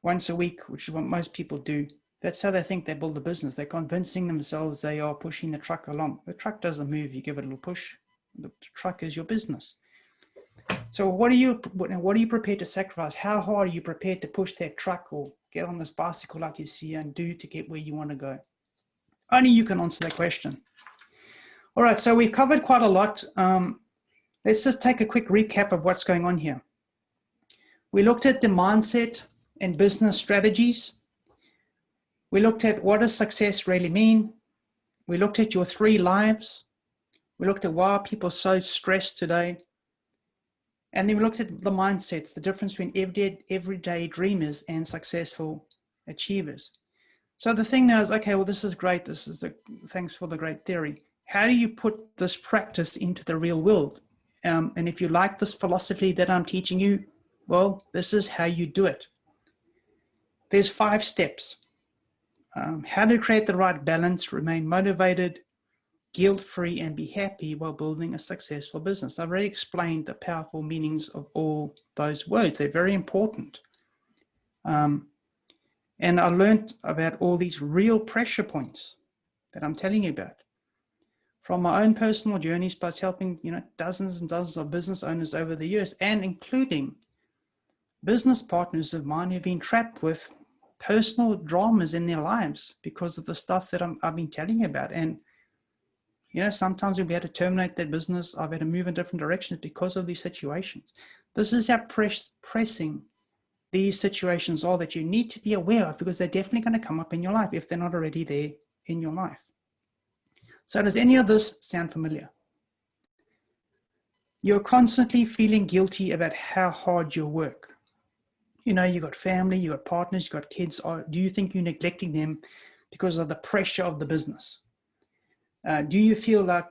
Speaker 1: once a week, which is what most people do, that's how they think they build a business. They're convincing themselves they are pushing the truck along. The truck doesn't move. You give it a little push. The truck is your business. So what are you prepared to sacrifice? How hard are you prepared to push that truck or get on this bicycle like you see and do to get where you want to go? Only you can answer that question. All right, so we've covered quite a lot. Let's just take a quick recap of what's going on here. We looked at the mindset and business strategies. We looked at what does success really mean. We looked at your 3 lives. We looked at why people are so stressed today. And then we looked at the mindsets, the difference between everyday dreamers and successful achievers. So the thing now is, okay, well, this is great. Thanks for the great theory. How do you put this practice into the real world? And if you like this philosophy that I'm teaching you, well, this is how you do it. There's 5 steps. How to create the right balance, remain motivated, guilt-free, and be happy while building a successful business. I've already explained the powerful meanings of all those words. They're very important. And I learned about all these real pressure points that I'm telling you about from my own personal journeys, plus helping dozens and dozens of business owners over the years, and including business partners of mine who've been trapped with personal dramas in their lives because of the stuff that I've been telling you about. And sometimes we'll be able to terminate that business. I've had to move in different directions because of these situations. This is how pressing these situations are that you need to be aware of, because they're definitely going to come up in your life if they're not already there in your life. So does any of this sound familiar? You're constantly feeling guilty about how hard you work. You've got family, you've got partners, you've got kids. Do you think you're neglecting them because of the pressure of the business? Do you feel like,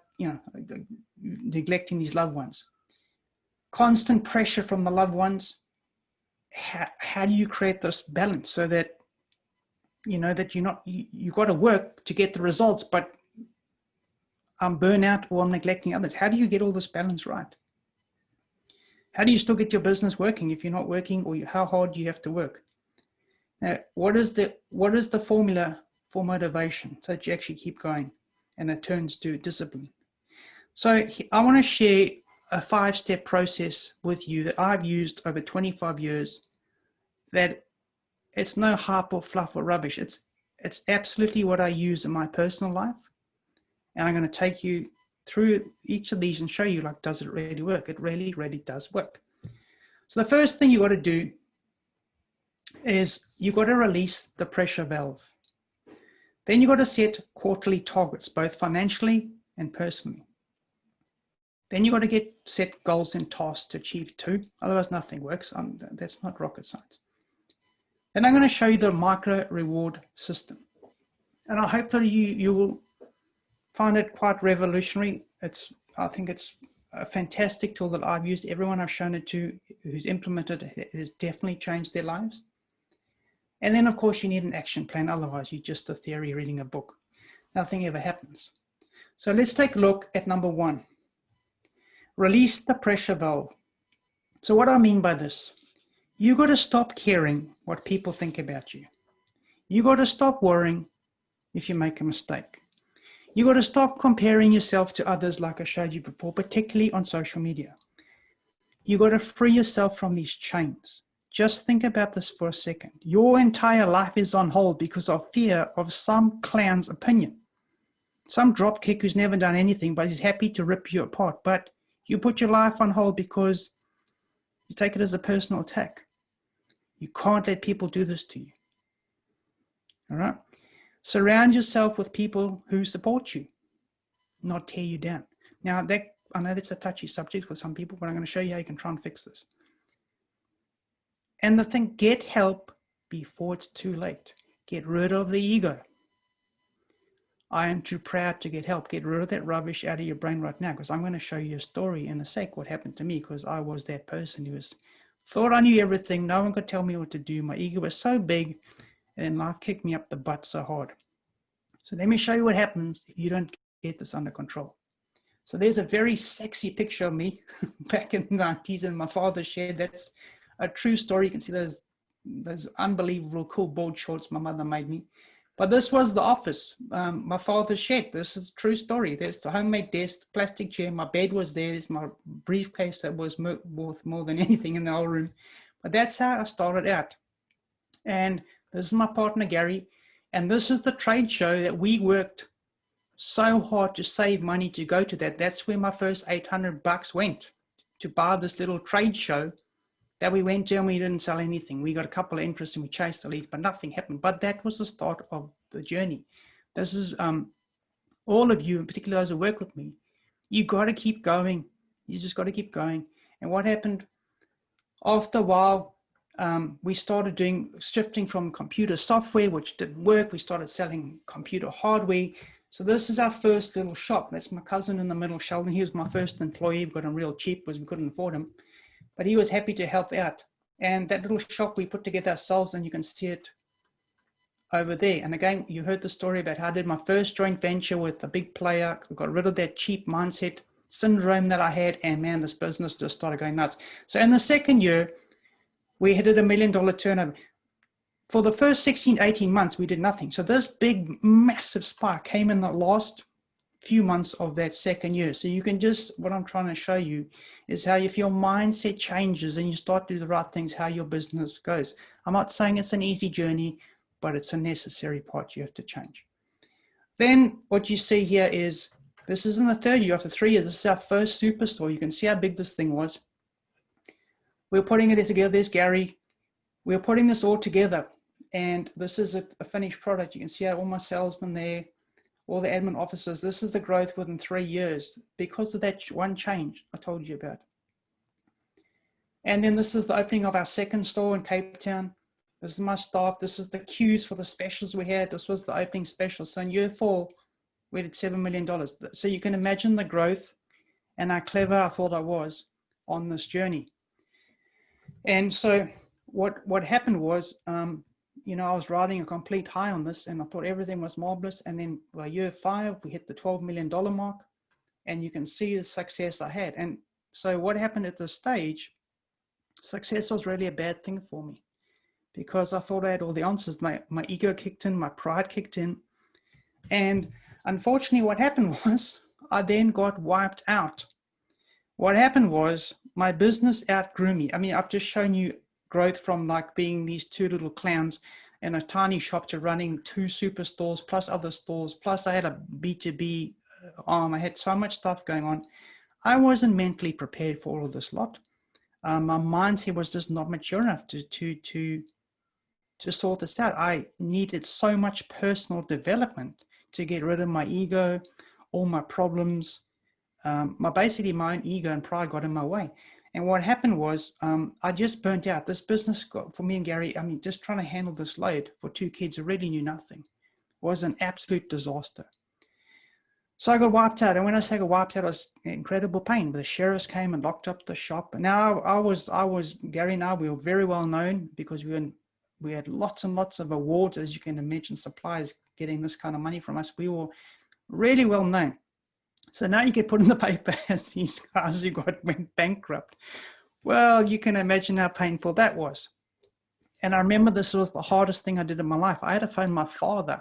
Speaker 1: neglecting these loved ones? Constant pressure from the loved ones. How do you create this balance so that, that you've got to work to get the results, but I'm burnout or I'm neglecting others? How do you get all this balance right? How do you still get your business working if you're not working, or how hard do you have to work? Now, what is the formula for motivation so that you actually keep going and it turns to discipline? So I want to share a 5-step process with you that I've used over 25 years, that it's no hype or fluff or rubbish. It's absolutely what I use in my personal life. And I'm going to take you through each of these and show you, does it really work? It really, really does work. So the first thing you got to do is you got to release the pressure valve. Then you got to set quarterly targets, both financially and personally. Then you got to set goals and tasks to achieve too. Otherwise, nothing works. That's not rocket science. Then I'm going to show you the micro reward system. And I hope that you will find it quite revolutionary. I think it's a fantastic tool that I've used. Everyone I've shown it to who's implemented it has definitely changed their lives. And then, of course, you need an action plan. Otherwise, you're just a theory reading a book. Nothing ever happens. So let's take a look at number 1. Release the pressure valve. So what I mean by this, you got to stop caring what people think about you. You got to stop worrying if you make a mistake. You got to stop comparing yourself to others like I showed you before, particularly on social media. You got to free yourself from these chains. Just think about this for a second. Your entire life is on hold because of fear of some clown's opinion. Some dropkick who's never done anything, but he's happy to rip you apart. But you put your life on hold because you take it as a personal attack. You can't let people do this to you. All right? Surround yourself with people who support you, not tear you down. Now, I know that's a touchy subject for some people, but I'm going to show you how you can try and fix this. And the thing, get help before it's too late. Get rid of the ego. I am too proud to get help. Get rid of that rubbish out of your brain right now, because I'm going to show you a story in a sec, what happened to me, because I was that person who thought I knew everything. No one could tell me what to do. My ego was so big, and then life kicked me up the butt so hard. So let me show you what happens if you don't get this under control. So there's a very sexy picture of me back in the 90s in my father's shed. That's a true story. You can see those unbelievable cool board shorts my mother made me. But this was the office, my father's shed. This is a true story. There's the homemade desk, plastic chair. My bed was there. There's my briefcase that was worth more than anything in the whole room. But that's how I started out. And this is my partner, Gary. And this is the trade show that we worked so hard to save money to go to that. That's where my first $800 went, to buy this little trade show that we went to, and we didn't sell anything. We got a couple of interests and we chased the leads, but nothing happened. But that was the start of the journey. This is all of you, and particularly those who work with me, you got to keep going. You just got to keep going. And what happened after a while, we started shifting from computer software, which didn't work. We started selling computer hardware. So this is our first little shop. That's my cousin in the middle, Sheldon. He was my first employee. We got him real cheap because we couldn't afford him. But he was happy to help out. And that little shop we put together ourselves, and you can see it over there. And again, you heard the story about how I did my first joint venture with a big player. I got rid of that cheap mindset syndrome that I had. And man, this business just started going nuts. So in the second year, we hit $1 million turnover. For the first 16, 18 months, we did nothing. So this big, massive spike came in the last few months of that second year. So you can what I'm trying to show you is how if your mindset changes and you start to do the right things, how your business goes. I'm not saying it's an easy journey, but it's a necessary part you have to change. Then what you see here is, this is in the third year. After 3 years, this is our first superstore. You can see how big this thing was. We're putting it together. There's Gary. We're putting this all together. And this is a finished product. You can see all my salesmen there, all the admin officers. This is the growth within 3 years because of that one change I told you about. And then this is the opening of our second store in Cape Town. This is my staff. This is the queues for the specials we had. This was the opening special. So in year 4, we did $7 million. So you can imagine the growth and how clever I thought I was on this journey. And so what happened was, you know, I was riding a complete high on this, and I thought everything was marvelous. And then by year 5, we hit the $12 million mark, and you can see the success I had. And so what happened at this stage, success was really a bad thing for me because I thought I had all the answers. My ego kicked in, my pride kicked in. And unfortunately, what happened was I then got wiped out. What happened was my business outgrew me. I mean, I've just shown you growth from like being these 2 little clowns in a tiny shop to running 2 superstores plus other stores. Plus I had a B2B arm. I had so much stuff going on. I wasn't mentally prepared for all of this lot. My mindset was just not mature enough to sort this out. I needed so much personal development to get rid of my ego, all my problems. Basically my own ego and pride got in my way. And what happened was I just burnt out. This business for me and Gary, I mean, just trying to handle this load for 2 kids who really knew nothing was an absolute disaster. So I got wiped out. And when I say got wiped out, it was incredible pain. The sheriffs came and locked up the shop. And now Gary and I, we were very well known because we had lots and lots of awards, as you can imagine, suppliers getting this kind of money from us. We were really well known. So now you get put in the paper as these guys who went bankrupt. Well, you can imagine how painful that was. And I remember this was the hardest thing I did in my life. I had to phone my father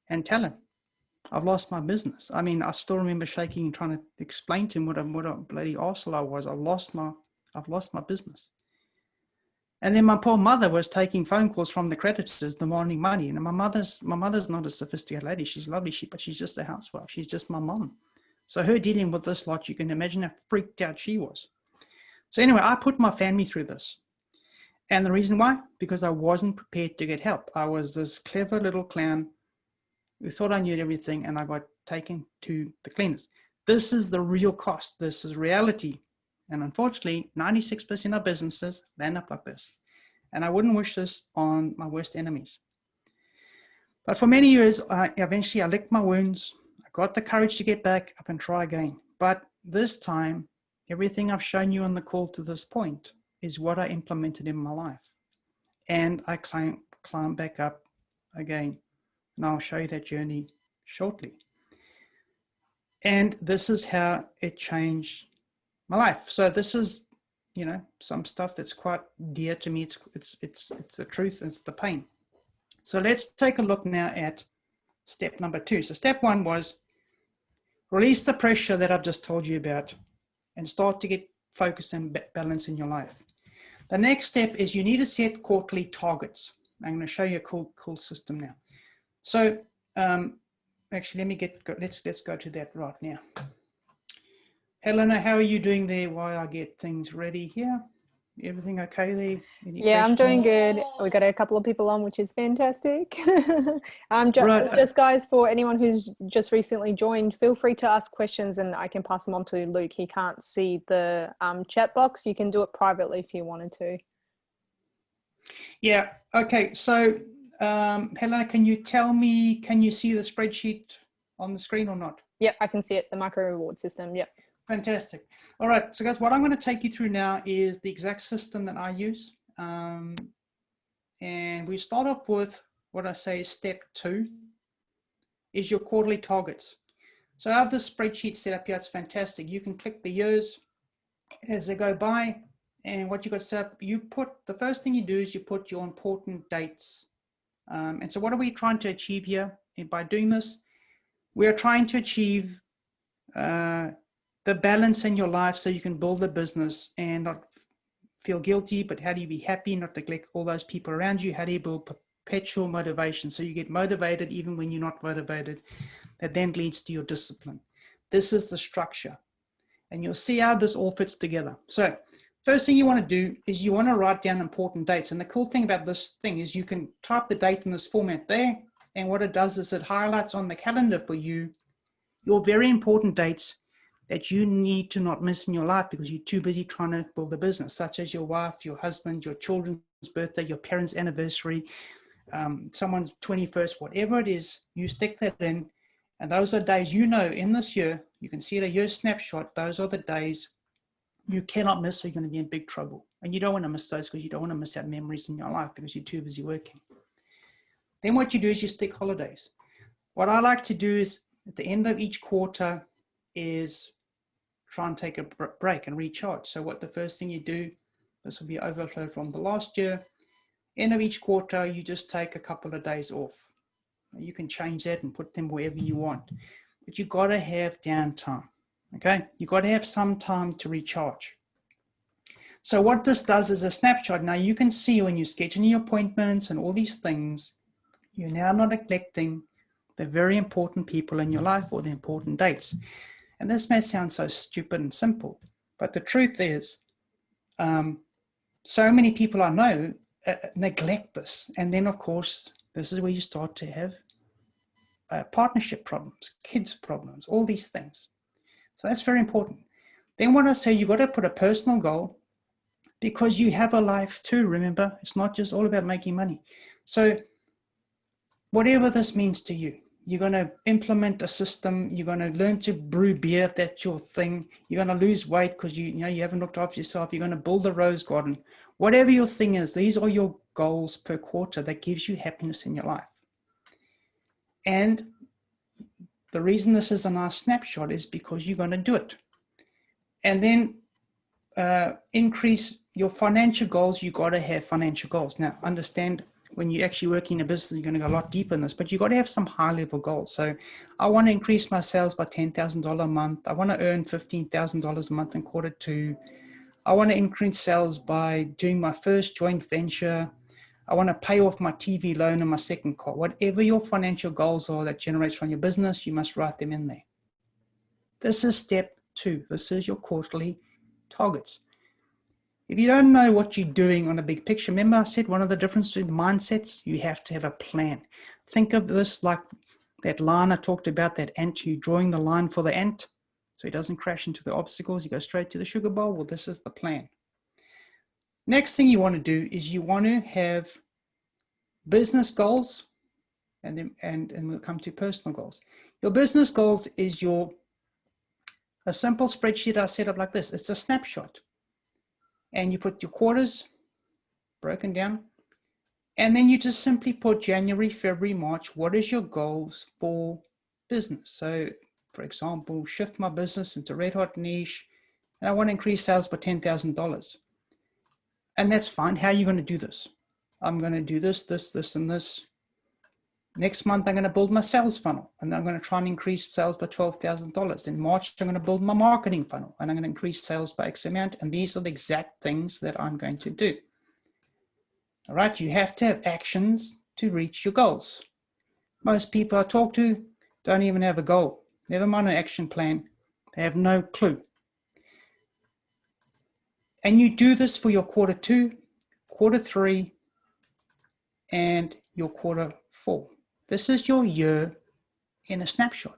Speaker 1: and tell him, I've lost my business. I mean, I still remember shaking and trying to explain to him what a bloody arsehole I was. I've lost my business. And then my poor mother was taking phone calls from the creditors demanding money. And my mother's not a sophisticated lady. She's lovely, but she's just a housewife. She's just my mom. So her dealing with this lot, you can imagine how freaked out she was. So anyway, I put my family through this. And the reason why? Because I wasn't prepared to get help. I was this clever little clown who thought I knew everything, and I got taken to the cleaners. This is the real cost. This is reality. And unfortunately, 96% of businesses end up like this. And I wouldn't wish this on my worst enemies. But for many years, eventually I licked my wounds. I got the courage to get back up and try again. But this time, everything I've shown you on the call to this point is what I implemented in my life. And I climbed back up again. And I'll show you that journey shortly. And this is how it changed my life. So this is, you know, some stuff that's quite dear to me. It's the truth, it's the pain. So let's take a look now at step number 2. So step 1 was release the pressure that I've just told you about and start to get focus and balance in your life. The next step is you need to set quarterly targets. I'm going to show you a cool system now. So actually, let's go to that right now. Helena, how are you doing there while I get things ready here? Everything okay there?
Speaker 2: Yeah, I'm doing good. We got a couple of people on, which is fantastic. Just guys, for anyone who's just recently joined, feel free to ask questions and I can pass them on to Luke. He can't see the chat box. You can do it privately if you wanted to.
Speaker 1: Yeah, okay. So Helena, can you tell me, can you see the spreadsheet on the screen or not?
Speaker 2: Yep, I can see it, the micro reward system, yep.
Speaker 1: Fantastic. All right, so guys, what I'm going to take you through now is the exact system that I use. And we start off with what I say is step 2 is your quarterly targets. So I have this spreadsheet set up here. It's fantastic. You can click the years as they go by. And what you got set up, you put, the first thing you do is you put your important dates. And so what are we trying to achieve here? And by doing this, we are trying to achieve the balance in your life so you can build a business and not feel guilty, but how do you be happy, not neglect all those people around you? How do you build perpetual motivation so you get motivated even when you're not motivated? That then leads to your discipline. This is the structure. And you'll see how this all fits together. So first thing you want to do is you want to write down important dates. And the cool thing about this thing is you can type the date in this format there. And what it does is it highlights on the calendar for you your very important dates that you need to not miss in your life because you're too busy trying to build a business, such as your wife, your husband, your children's birthday, your parents' anniversary, someone's 21st, whatever it is, you stick that in. And those are days, you know, in this year, you can see it a year snapshot. Those are the days you cannot miss, or you're going to be in big trouble. And you don't want to miss those because you don't want to miss out memories in your life because you're too busy working. Then what you do is you stick holidays. What I like to do is at the end of each quarter is try and take a break and recharge. So what the first thing you do, this will be overflow from the last year. End of each quarter, you just take a couple of days off. You can change that and put them wherever you want, but you got to have downtime. Okay, you got to have some time to recharge. So what this does is a snapshot. Now you can see when you're scheduling your appointments and all these things, you're now not neglecting the very important people in your life or the important dates. And this may sound so stupid and simple, but the truth is, so many people I know neglect this. And then, of course, this is where you start to have partnership problems, kids problems, all these things. So that's very important. Then what I say, you got to put a personal goal because you have a life too, remember? It's not just all about making money. So whatever this means to you, you're going to implement a system. You're going to learn to brew beer if that's your thing. You're going to lose weight because you haven't looked after yourself. You're going to build a rose garden. Whatever your thing is, these are your goals per quarter that gives you happiness in your life. And the reason this is a nice snapshot is because you're going to do it. And then increase your financial goals. You got to have financial goals. Now, understand when you're actually working in a business, you're going to go a lot deeper in this, but you've got to have some high level goals. So I want to increase my sales by $10,000 a month. I want to earn $15,000 a month in Q2. I want to increase sales by doing my first joint venture. I want to pay off my TV loan and my second car. Whatever your financial goals are that generates from your business, you must write them in there. This is step 2. This is your quarterly targets. If you don't know what you're doing on a big picture, remember I said one of the differences with mindsets, you have to have a plan. Think of this like that line I talked about, that ant, you drawing the line for the ant so he doesn't crash into the obstacles, you go straight to the sugar bowl. Well, this is the plan. Next thing you want to do is you want to have business goals, and we'll come to personal goals. Your business goals is a simple spreadsheet I set up like this. It's a snapshot. And you put your quarters broken down, and then you just simply put January, February, March. What is your goals for business? So for example, shift my business into red hot niche, and I want to increase sales by $10,000. And that's fine. How are you going to do this? I'm going to do this, this, this, and this. Next month, I'm going to build my sales funnel, and I'm going to try and increase sales by $12,000. In March, I'm going to build my marketing funnel, and I'm going to increase sales by X amount. And these are the exact things that I'm going to do. All right, you have to have actions to reach your goals. Most people I talk to don't even have a goal. Never mind an action plan. They have no clue. And you do this for your Q2, Q3, and your Q4. This is your year in a snapshot.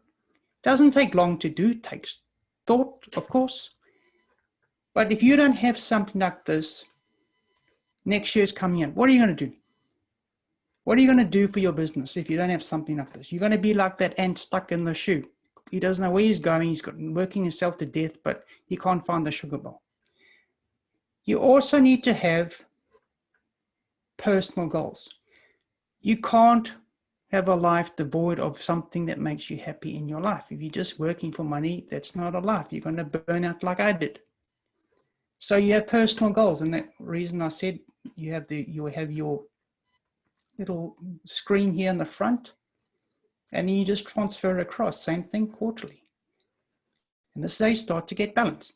Speaker 1: Doesn't take long to do, takes thought, of course. But if you don't have something like this, next year's coming in, what are you going to do? What are you going to do for your business if you don't have something like this? You're going to be like that ant stuck in the shoe. He doesn't know where he's going. He's working himself to death, but he can't find the sugar bowl. You also need to have personal goals. You can't have a life devoid of something that makes you happy in your life. If you're just working for money, that's not a life. You're going to burn out like I did. So you have personal goals, and that reason I said you have your little screen here in the front, and then you just transfer it across. Same thing quarterly. And this is how you start to get balance.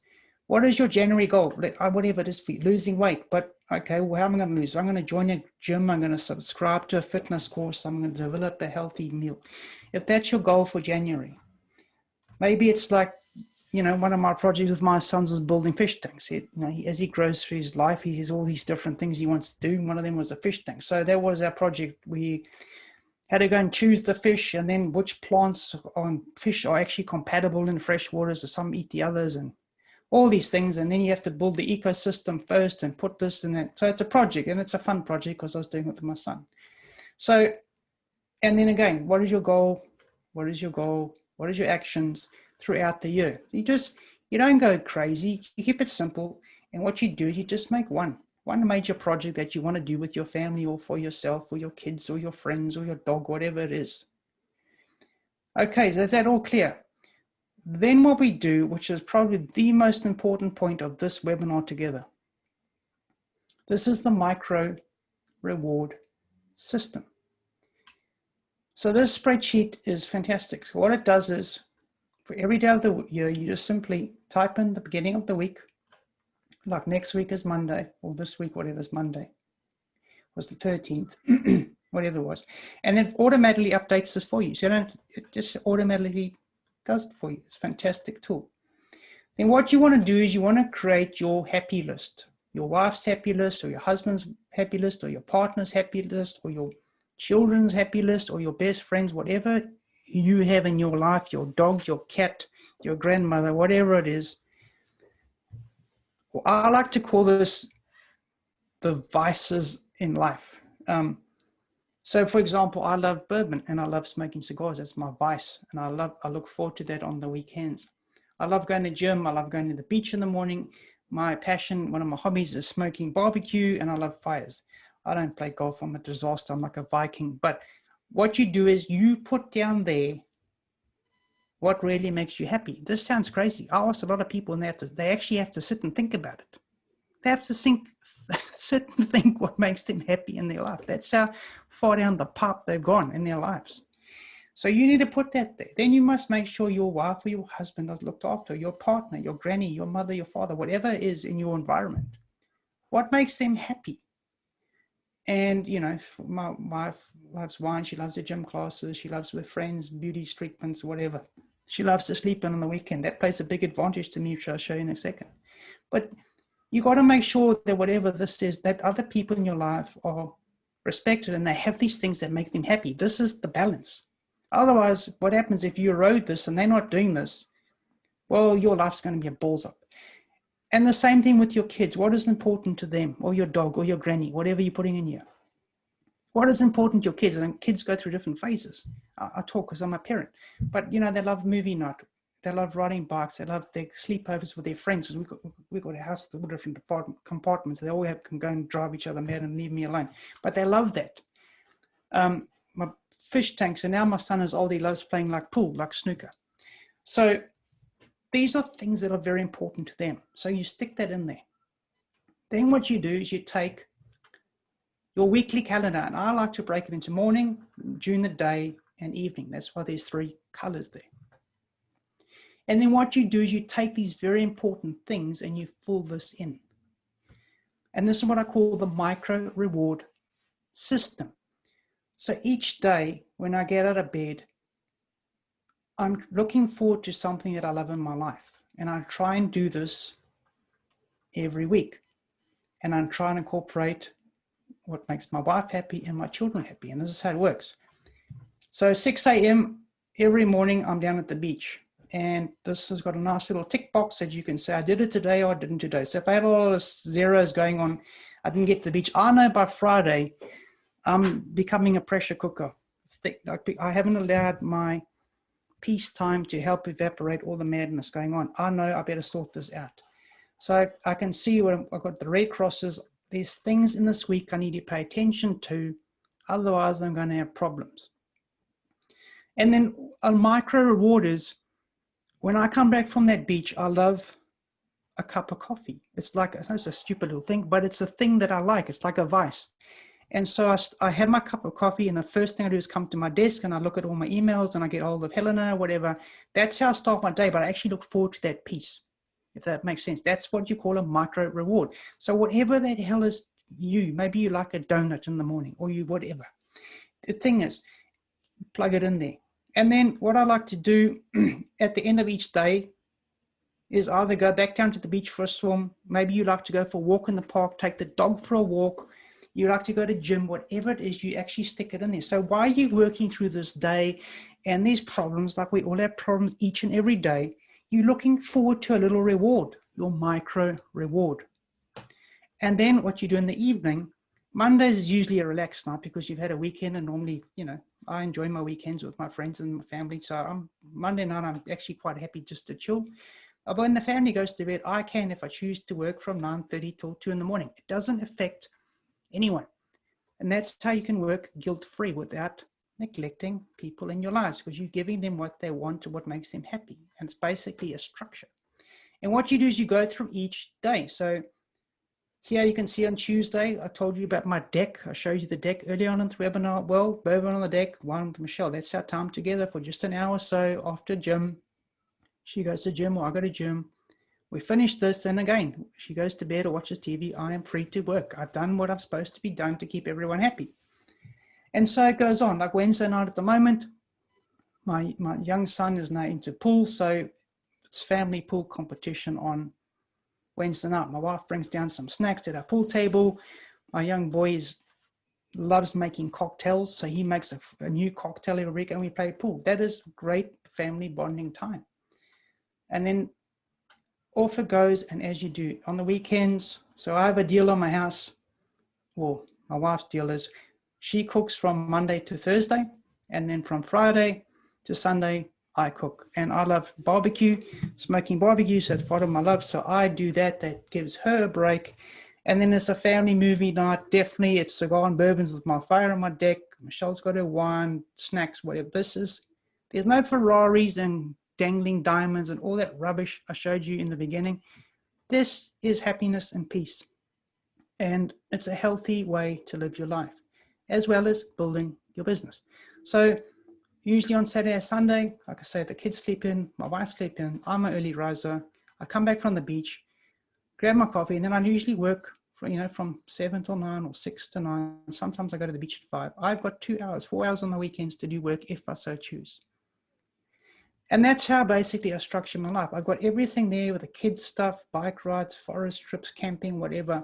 Speaker 1: What is your January goal? Whatever it is for you, losing weight. But okay, well, how am I going to lose? I'm going to join a gym. I'm going to subscribe to a fitness course. I'm going to develop a healthy meal. If that's your goal for January, maybe it's like, one of my projects with my sons was building fish tanks. As he grows through his life, he has all these different things he wants to do. One of them was a fish tank. So that was our project. We had to go and choose the fish, and then which plants on fish are actually compatible in fresh waters, so some eat the others, and all these things. And then you have to build the ecosystem first and put this and that. So it's a project, and it's a fun project because I was doing it with my son. So, and then again, what is your goal? What is your goal? What is your actions throughout the year? You don't go crazy. You keep it simple. And what you do is you just make one major project that you want to do with your family or for yourself or your kids or your friends or your dog, whatever it is. Okay, so is that all clear? Then what we do, which is probably the most important point of this webinar together, this is the micro reward system. So this spreadsheet is fantastic. So what it does is, for every day of the year, you just simply type in the beginning of the week, like next week is Monday, or this week, whatever is Monday, was the 13th, whatever it was. And it automatically updates this for you. So it just automatically does it for you. It's a fantastic tool. Then what you want to do is you want to create your happy list, your wife's happy list, or your husband's happy list, or your partner's happy list, or your children's happy list, or your best friends, whatever you have in your life, your dog, your cat, your grandmother, whatever it is. Well, I like to call this the vices in life. So for example, I love bourbon and I love smoking cigars. That's my vice. And I look forward to that on the weekends. I love going to the gym. I love going to the beach in the morning. My passion, one of my hobbies is smoking barbecue, and I love fires. I don't play golf. I'm a disaster. I'm like a Viking. But what you do is you put down there what really makes you happy. This sounds crazy. I ask a lot of people, and they actually have to sit and think about it. They have to think Sit and think what makes them happy in their life. That's how far down the pipe they've gone in their lives. So you need to put that there. Then you must make sure your wife or your husband is looked after, your partner, your granny, your mother, your father, whatever is in your environment. What makes them happy? And, you know, my wife loves wine. She loves the gym classes. She loves with friends, beauty treatments, whatever. She loves to sleep in on the weekend. That plays a big advantage to me, which I'll show you in a second. But you got to make sure that whatever this is, that other people in your life are respected and they have these things that make them happy. This is the balance. Otherwise, what happens if you erode this and they're not doing this? Well, your life's going to be a balls up. And the same thing with your kids. What is important to them, or your dog, or your granny, whatever you're putting in here? What is important to your kids? And kids go through different phases. I talk because I'm a parent. But, you know, they love movie night. They love riding bikes. They love their sleepovers with their friends. We've got a house with all different compartments. They all can go and drive each other mad and leave me alone. But they love that. My fish tanks, and now my son is old. He loves playing like pool, like snooker. So these are things that are very important to them. So you stick that in there. Then what you do is you take your weekly calendar, and I like to break it into morning, during the day, and evening. That's why there's 3 colors there. And then what you do is you take these very important things and you fill this in. And this is what I call the micro reward system. So each day when I get out of bed, I'm looking forward to something that I love in my life. And I try and do this every week. And I'm trying to incorporate what makes my wife happy and my children happy. And this is how it works. So 6 a.m. every morning, I'm down at the beach. And this has got a nice little tick box that you can say, I did it today or I didn't today. So if I had a lot of zeros going on, I didn't get to the beach. I know by Friday, I'm becoming a pressure cooker. I haven't allowed my peace time to help evaporate all the madness going on. I know I better sort this out. So I can see where I've got the red crosses. There's things in this week I need to pay attention to. Otherwise, I'm going to have problems. And then a micro reward is, when I come back from that beach, I love a cup of coffee. It's like, it's a stupid little thing, but it's a thing that I like. It's like a vice. And so I have my cup of coffee, and the first thing I do is come to my desk and I look at all my emails and I get hold of Helena, whatever. That's how I start my day, but I actually look forward to that piece, if that makes sense. That's what you call a micro reward. So whatever that hell is you, maybe you like a donut in the morning or you whatever. The thing is, plug it in there. And then what I like to do at the end of each day is either go back down to the beach for a swim. Maybe you like to go for a walk in the park, take the dog for a walk. You like to go to gym, whatever it is, you actually stick it in there. So while you're working through this day and these problems, like we all have problems each and every day, you're looking forward to a little reward, your micro reward. And then what you do in the evening, Mondays is usually a relaxed night because you've had a weekend, and normally, you know, I enjoy my weekends with my friends and my family. So Monday night, I'm actually quite happy just to chill. But when the family goes to bed, I can, if I choose to work from 9:30 till 2 in the morning. It doesn't affect anyone. And that's how you can work guilt-free without neglecting people in your lives, because you're giving them what they want and what makes them happy. And it's basically a structure. And what you do is you go through each day. So here you can see on Tuesday, I told you about my deck. I showed you the deck earlier on in the webinar. Well, bourbon on the deck, wine with Michelle. That's our time together for just an hour or so after gym. She goes to gym or I go to gym. We finish this, and again, she goes to bed or watches TV. I am free to work. I've done what I'm supposed to be done to keep everyone happy. And so it goes on. Like Wednesday night at the moment, my young son is now into pool, so it's family pool competition on Wednesday night. My wife brings down some snacks at our pool table. My young boy loves making cocktails, so he makes a new cocktail every week and we play pool. That is great family bonding time. And then off it goes, and as you do on the weekends. So I have a deal on my house. Well, my wife's deal is she cooks from Monday to Thursday, and then from Friday to Sunday, I cook. And I love barbecue, smoking barbecue, so it's part of my love. So I do that. That gives her a break. And then it's a family movie night. Definitely it's cigar and bourbons with my fire on my deck. Michelle's got her wine, snacks, whatever this is. There's no Ferraris and dangling diamonds and all that rubbish I showed you in the beginning. This is happiness and peace. And it's a healthy way to live your life, as well as building your business. So usually on Saturday or Sunday, like I say, the kids sleep in, my wife sleep in, I'm an early riser. I come back from the beach, grab my coffee, and then I usually work for, from 7 till 9 or 6 to 9. Sometimes I go to the beach at 5. I've got 2 hours, 4 hours on the weekends to do work if I so choose. And that's how basically I structure my life. I've got everything there with the kids stuff, bike rides, forest trips, camping, whatever.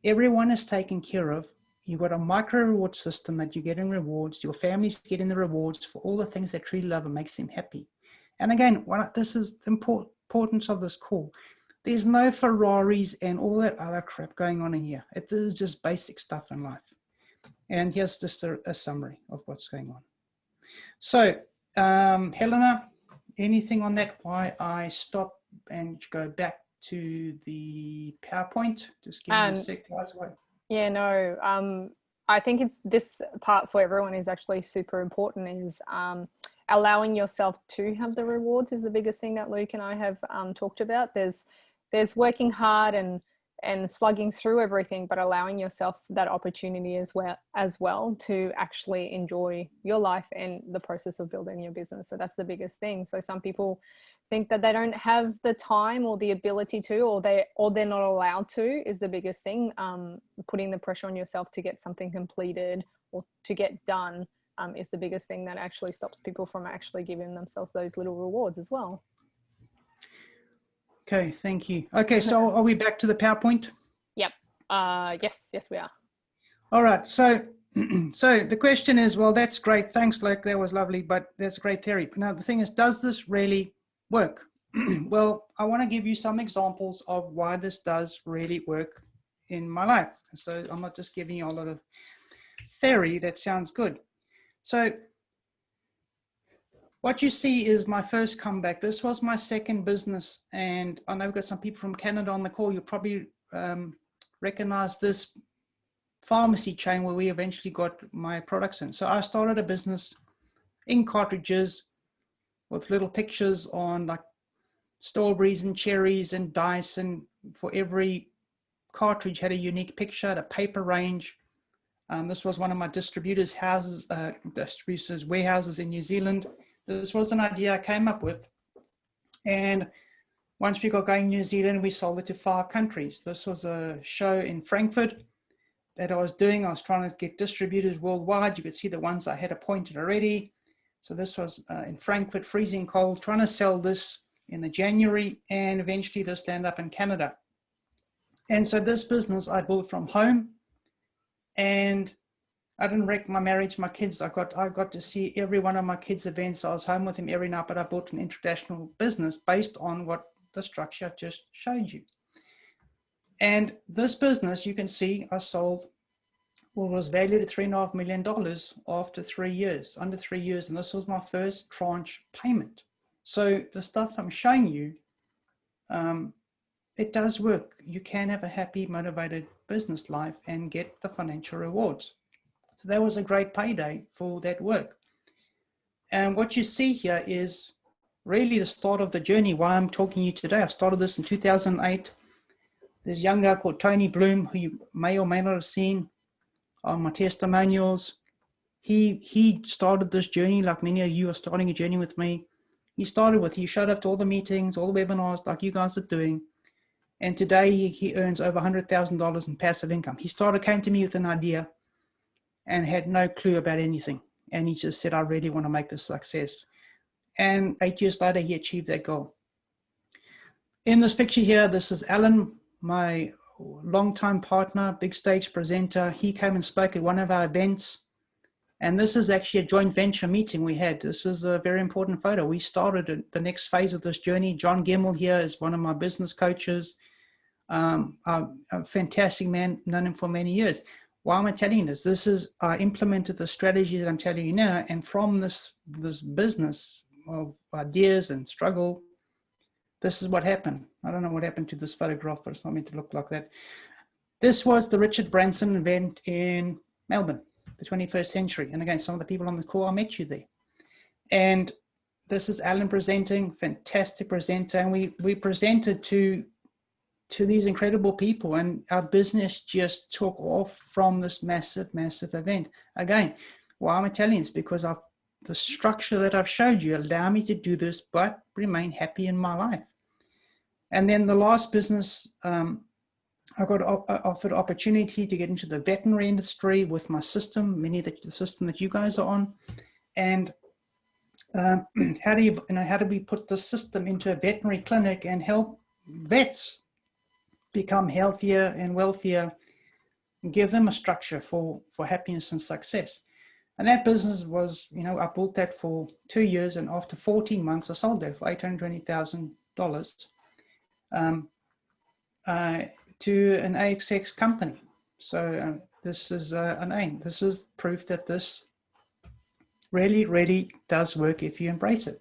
Speaker 1: Everyone is taken care of. You've got a micro reward system that you get in rewards. Your family's getting the rewards for all the things they truly love and makes them happy. And again, this is the importance of this call. There's no Ferraris and all that other crap going on in here. It is just basic stuff in life. And here's just a summary of what's going on. So, Helena, anything on that? Why I stop and go back to the PowerPoint? Just give me a sec, guys. Wait.
Speaker 2: Yeah, no, I think this part for everyone is actually super important, is allowing yourself to have the rewards is the biggest thing that Luke and I have talked about. There's working hard and slugging through everything, but allowing yourself that opportunity as well to actually enjoy your life and the process of building your business. So that's the biggest thing. So some people think that they don't have the time or the ability to, or they're not allowed to, is the biggest thing. Putting the pressure on yourself to get something completed or to get done is the biggest thing that actually stops people from actually giving themselves those little rewards as well.
Speaker 1: Okay, thank you. Okay, so are we back to the PowerPoint?
Speaker 2: Yep. Yes, we are. All
Speaker 1: right. So the question is, well, that's great. Thanks, Luke. That was lovely, but that's a great theory. Now, the thing is, does this really work? Well, I want to give you some examples of why this does really work in my life. So I'm not just giving you a lot of theory that sounds good. So what you see is my first comeback. This was my second business. And I know we've got some people from Canada on the call. You'll probably recognize this pharmacy chain where we eventually got my products in. So I started a business in cartridges with little pictures on like strawberries and cherries and dice. And for every cartridge had a unique picture, a paper range. This was one of my distributors' warehouses in New Zealand. This was an idea I came up with. And once we got going in New Zealand, we sold it to 5 countries. This was a show in Frankfurt that I was doing. I was trying to get distributors worldwide. You could see the ones I had appointed already. So this was in Frankfurt, freezing cold, trying to sell this in the January, and eventually this landed up in Canada. And so this business I built from home, and I didn't wreck my marriage, my kids. I got to see every one of my kids' events. I was home with him every night, but I built an international business based on what the structure I've just showed you. And this business, you can see, I sold, well, was valued at $3.5 million after 3 years, under 3 years. And this was my first tranche payment. So the stuff I'm showing you, it does work. You can have a happy, motivated business life and get the financial rewards. So that was a great payday for that work. And what you see here is really the start of the journey, why I'm talking to you today. I started this in 2008. There's a young guy called Tony Bloom, who you may or may not have seen on my testimonials. He started this journey like many of you are starting a journey with me. He showed up to all the meetings, all the webinars like you guys are doing. And today he earns over $100,000 in passive income. Came to me with an idea and had no clue about anything. And he just said, I really want to make this success. And 8 years later, he achieved that goal. In this picture here, this is Alan, my longtime partner, big stage presenter. He came and spoke at one of our events. And this is actually a joint venture meeting we had. This is a very important photo. We started the next phase of this journey. John Gemmell here is one of my business coaches. A fantastic man, known him for many years. Why am I telling you this? I implemented the strategy that I'm telling you now. And from this business of ideas and struggle, this is what happened. I don't know what happened to this photograph, but it's not meant to look like that. This was the Richard Branson event in Melbourne, the 21st century. And again, some of the people on the call, I met you there. And this is Alan presenting, fantastic presenter. And we presented to to these incredible people, and our business just took off from this massive, massive event. Again, why I'm Italian is because of the structure that I've showed you allow me to do this, but remain happy in my life. And then the last business, I got offered opportunity to get into the veterinary industry with my system, the system that you guys are on. And how do we put the system into a veterinary clinic and help vets become healthier and wealthier, and give them a structure for happiness and success. And that business was, I built that for 2 years, and after 14 months, I sold that for $820,000 to an AXX company. So this is an aim. This is proof that this really, really does work if you embrace it.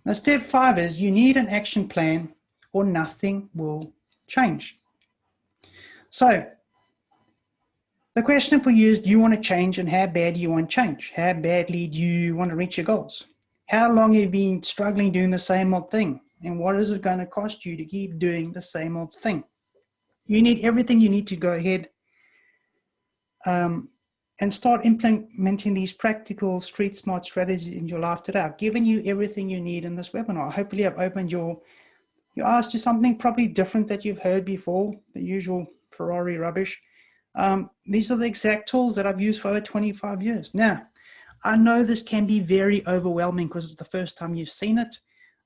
Speaker 1: Now, step 5 is you need an action plan or nothing will change. So the question for you is, do you want to change, and how bad do you want to change? How badly do you want to reach your goals? How long have you been struggling doing the same old thing? And what is it going to cost you to keep doing the same old thing? You need everything you need to go ahead and start implementing these practical street smart strategies in your life today. I've given you everything you need in this webinar. Hopefully I've opened your eyes to something probably different that you've heard before, the usual Ferrari rubbish. These are the exact tools that I've used for over 25 years. Now, I know this can be very overwhelming because it's the first time you've seen it.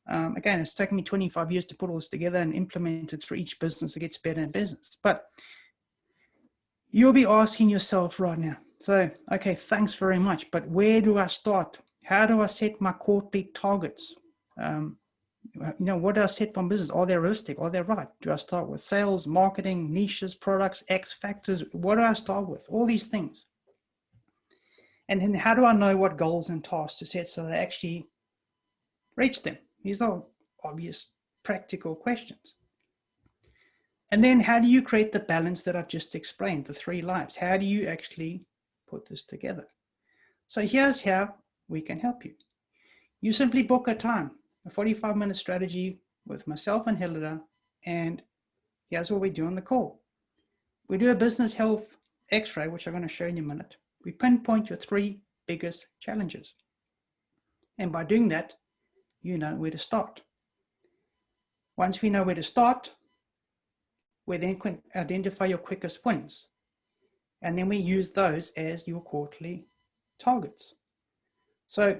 Speaker 1: Again, it's taken me 25 years to put all this together and implement it for each business that gets better in business. But you'll be asking yourself right now, so, okay, thanks very much, but where do I start? How do I set my quarterly targets? What do I set from business? Are they realistic? Are they right? Do I start with sales, marketing, niches, products, X factors? What do I start with? All these things. And then how do I know what goals and tasks to set so that I actually reach them? These are obvious, practical questions. And then how do you create the balance that I've just explained, the 3 lives? How do you actually put this together? So here's how we can help you. You simply book a time, a 45-minute strategy with myself and Helena, and here's what we do on the call. We do a business health x-ray, which I'm going to show you in a minute. We pinpoint your 3 biggest challenges. And by doing that, you know where to start. Once we know where to start, we then can identify your quickest wins. And then we use those as your quarterly targets. So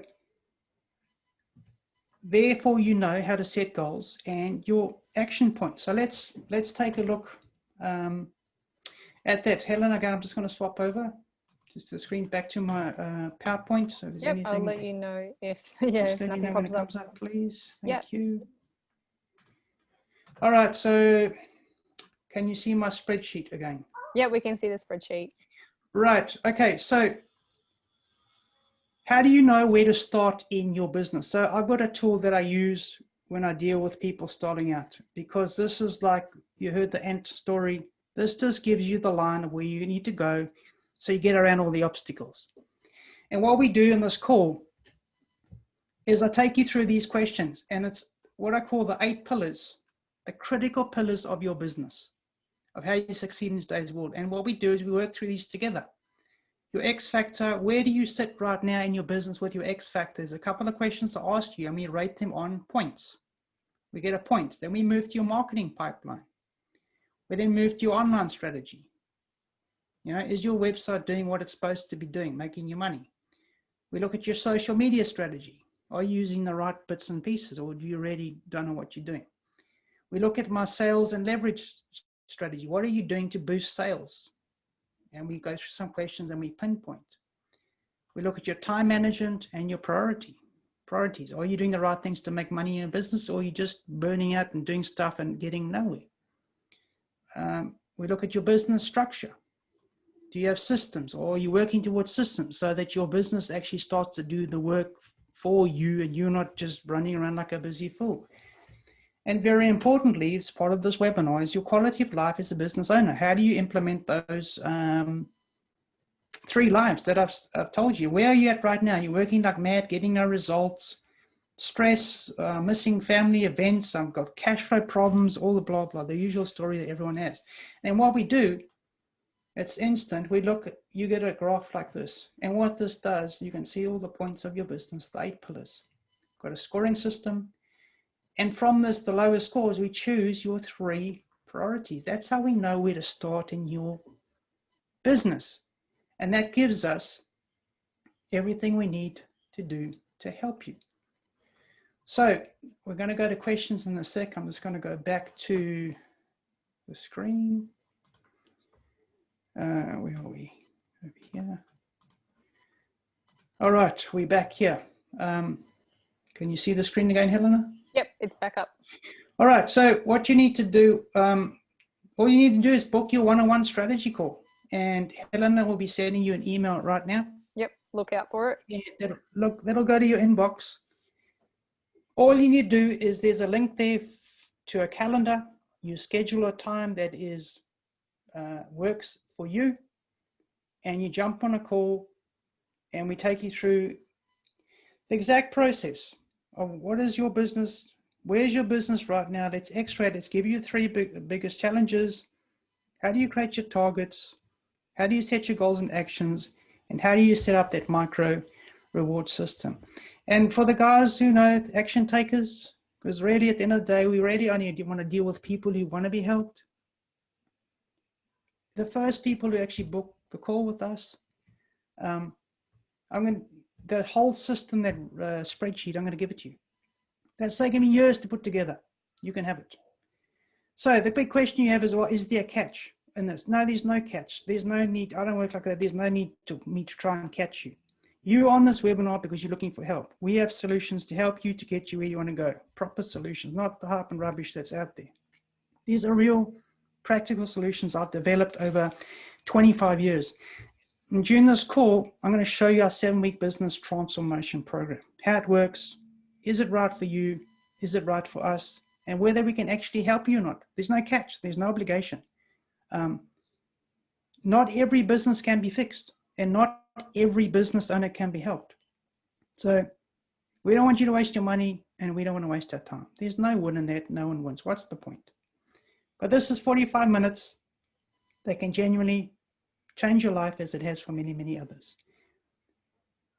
Speaker 1: therefore, you know how to set goals and your action points. So let's take a look at that. Helen, again, I'm just going to swap over just the screen back to my PowerPoint. So if there's anything,
Speaker 2: I'll let you know if nothing
Speaker 1: when it
Speaker 2: pops
Speaker 1: comes
Speaker 2: up.
Speaker 1: up, please. Thank
Speaker 2: Yep.
Speaker 1: you. All right, so can you see my spreadsheet again?
Speaker 2: Yeah, we can see the spreadsheet.
Speaker 1: Right, okay, so how do you know where to start in your business? So I've got a tool that I use when I deal with people starting out, because this is like, you heard the ant story. This just gives you the line of where you need to go so you get around all the obstacles. And what we do in this call is I take you through these questions, and it's what I call the 8 pillars, the critical pillars of your business, of how you succeed in today's world. And what we do is we work through these together. Your X factor, where do you sit right now in your business with your X factors? A couple of questions to ask you, and we rate them on points. We get a points. Then we move to your marketing pipeline. We then move to your online strategy. Is your website doing what it's supposed to be doing, making you money? We look at your social media strategy. Are you using the right bits and pieces, or do you already don't know what you're doing? We look at my sales and leverage strategy. What are you doing to boost sales? And we go through some questions and we pinpoint. We look at your time management and your priorities. Are you doing the right things to make money in a business, or are you just burning out and doing stuff and getting nowhere? We look at your business structure. Do you have systems, or are you working towards systems so that your business actually starts to do the work for you and you're not just running around like a busy fool? And very importantly, as part of this webinar, is your quality of life as a business owner. How do you implement those 3 lives that I've told you? Where are you at right now? You're working like mad, getting no results. stress, missing family events, I've got cash flow problems, all the blah, blah, the usual story that everyone has. And what we do, it's instant. We look, you get a graph like this. And what this does, you can see all the points of your business, the 8 pillars. Got a scoring system. And from this, the lowest scores, we choose your 3 priorities. That's how we know where to start in your business. And that gives us everything we need to do to help you. So we're going to go to questions in a sec. I'm just going to go back to the screen. Where are we? Over here. All right, we're back here. Can you see the screen again, Helena?
Speaker 2: Yep, it's back up.
Speaker 1: All right, so what you need to do, all you need to do is book your one-on-one strategy call. And Helena will be sending you an email right now.
Speaker 2: Yep, look out for it.
Speaker 1: Yeah, that'll go to your inbox. All you need to do is there's a link there to a calendar. You schedule a time that is works for you, and you jump on a call, and we take you through the exact process of what is your business, where's your business right now. Let's x-ray, let's give you 3 biggest challenges. How do you create your targets? How do you set your goals and actions? And how do you set up that micro reward system? And for the guys who know, action takers, because really at the end of the day, we really only want to deal with people who want to be helped. The first people who actually book the call with us, the whole system, that spreadsheet, I'm going to give it to you. That's taken me years to put together. You can have it. So the big question you have is, well, is there a catch in this? No, there's no catch. There's no need. I don't work like that. There's no need to me to try and catch you. You're on this webinar because you're looking for help. We have solutions to help you to get you where you want to go. Proper solutions, not the hype and rubbish that's out there. These are real practical solutions I've developed over 25 years. And during this call, I'm going to show you our 7-week business transformation program, how it works. Is it right for you? Is it right for us? And whether we can actually help you or not. There's no catch. There's no obligation. Not every business can be fixed, and not every business owner can be helped. So we don't want you to waste your money, and we don't want to waste our time. There's no win in that. No one wins. What's the point? But this is 45 minutes that can genuinely change your life as it has for many, many others.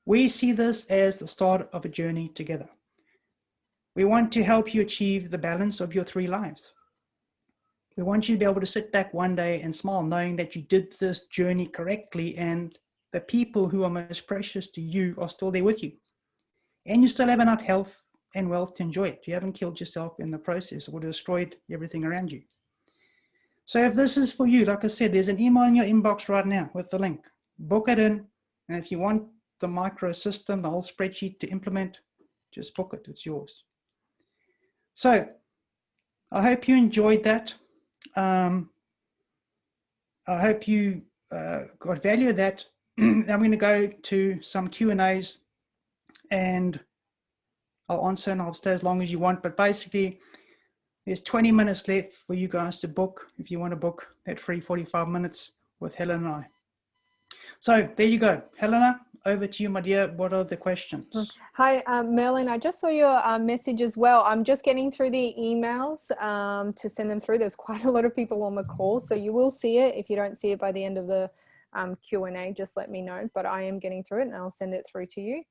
Speaker 1: We see this as the start of a journey together. We want to help you achieve the balance of your 3 lives. We want you to be able to sit back one day and smile, knowing that you did this journey correctly, and the people who are most precious to you are still there with you. And you still have enough health and wealth to enjoy it. You haven't killed yourself in the process or destroyed everything around you. So if this is for you, like I said, there's an email in your inbox right now with the link. Book it in. And if you want the micro system, the whole spreadsheet to implement, just book it. It's yours. So I hope you enjoyed that. I hope you got value of that. I'm going to go to some Q&As, and I'll answer, and I'll stay as long as you want. But basically, there's 20 minutes left for you guys to book, if you want to book that free 45 minutes with Helen and I. So there you go. Helena, over to you, my dear. What are the questions?
Speaker 2: Hi, Merlin. I just saw your message as well. I'm just getting through the emails to send them through. There's quite a lot of people on the call, so you will see it. If you don't see it by the end of the Q&A, just let me know. But I am getting through it, and I'll send it through to you.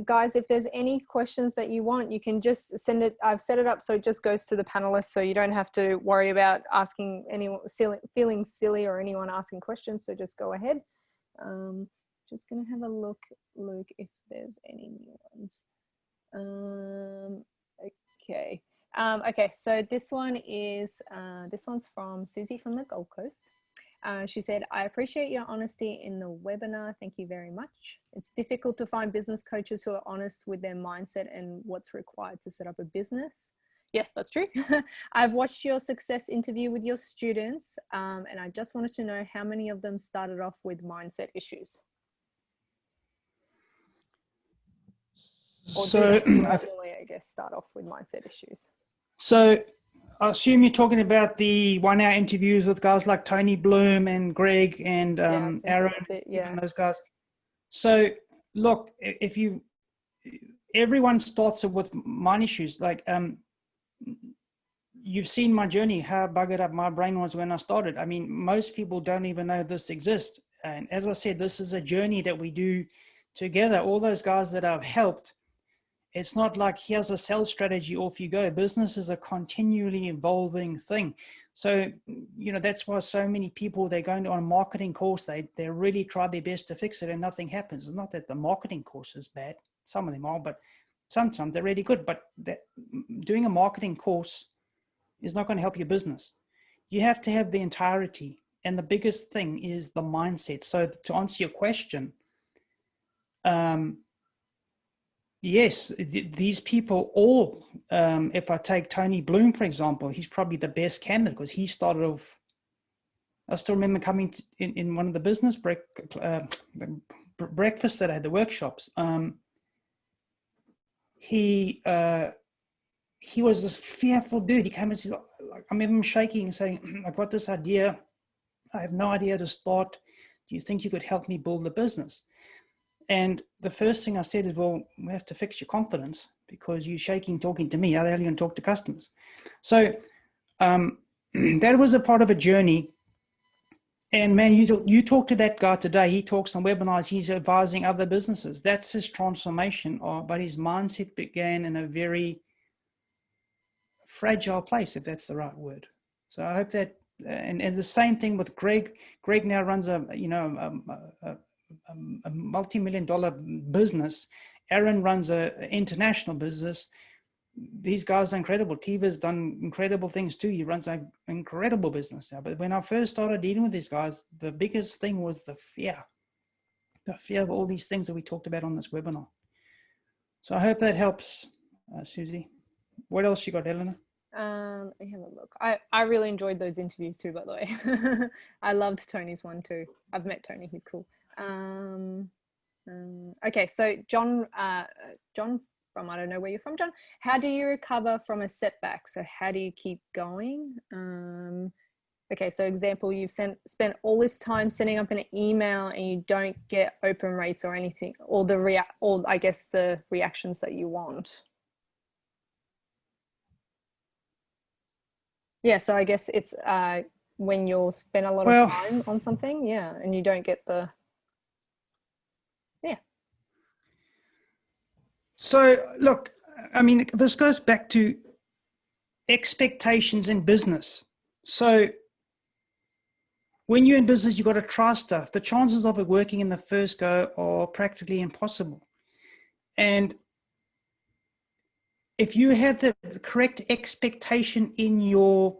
Speaker 2: Guys, if there's any questions that you want, you can just send it. I've set it up so it just goes to the panelists, so you don't have to worry about asking anyone, feeling silly, or anyone asking questions. So just go ahead. Just gonna have a look, Luke, if there's any new ones. Okay. Okay, so this one is this one's from Susie from the Gold Coast. She said, I appreciate your honesty in the webinar. Thank you very much. It's difficult to find business coaches who are honest with their mindset and what's required to set up a business. Yes, that's true. I've watched your success interview with your students, and I just wanted to know how many of them started off with mindset issues. Or
Speaker 1: So
Speaker 2: normally, I guess, start off with mindset issues.
Speaker 1: So I assume you're talking about the 1-hour interviews with guys like Tony Bloom and Greg and Aaron,
Speaker 2: yeah,
Speaker 1: and those guys. So look, if you, everyone starts with mind issues. Like, you've seen my journey, how buggered up my brain was when I started. I mean, most people don't even know this exists. And as I said, this is a journey that we do together. All those guys that I've helped, it's not like here's a sales strategy, off you go. Business is a continually evolving thing. So, you know, that's why so many people, they're going on a marketing course, they really try their best to fix it and nothing happens. It's not that the marketing course is bad. Some of them are, but sometimes they're really good. But doing a marketing course is not going to help your business. You have to have the entirety. And the biggest thing is the mindset. So to answer your question, yes, these people all, if I take Tony Bloom, for example, he's probably the best candidate because he started off, I still remember coming in one of the business breakfasts that I had, the workshops. He was this fearful dude. He came and said, I remember him shaking and saying, I've got this idea. I have no idea to start. Do you think you could help me build the business? And the first thing I said is, well, we have to fix your confidence because you're shaking talking to me. How the hell are you going to talk to customers? So that was a part of a journey. And man, you talk to that guy today. He talks on webinars. He's advising other businesses. That's his transformation. But his mindset began in a very fragile place, if that's the right word. So I hope that, and the same thing with Greg. Greg now runs a multi-million-dollar business. Aaron runs an international business. These guys are incredible. Tiva's done incredible things too. He runs an incredible business now. But when I first started dealing with these guys, the biggest thing was the fear of all these things that we talked about on this webinar. So I hope that helps, Susie. What else you got, Eleanor?
Speaker 2: Let me have a look. I really enjoyed those interviews too, by the way. I loved Tony's one too. I've met Tony, he's cool. Okay, so John from, I don't know where you're from, John. How do you recover from a setback? So how do you keep going? Okay, so example, you've spent all this time setting up an email and you don't get open rates or anything, or I guess the reactions that you want. Yeah, so I guess it's when you'll spend a lot of time on something, yeah, and you don't get the, yeah.
Speaker 1: So look, I mean, this goes back to expectations in business. So when you're in business, you've got to try stuff. The chances of it working in the first go are practically impossible. And if you have the correct expectation in your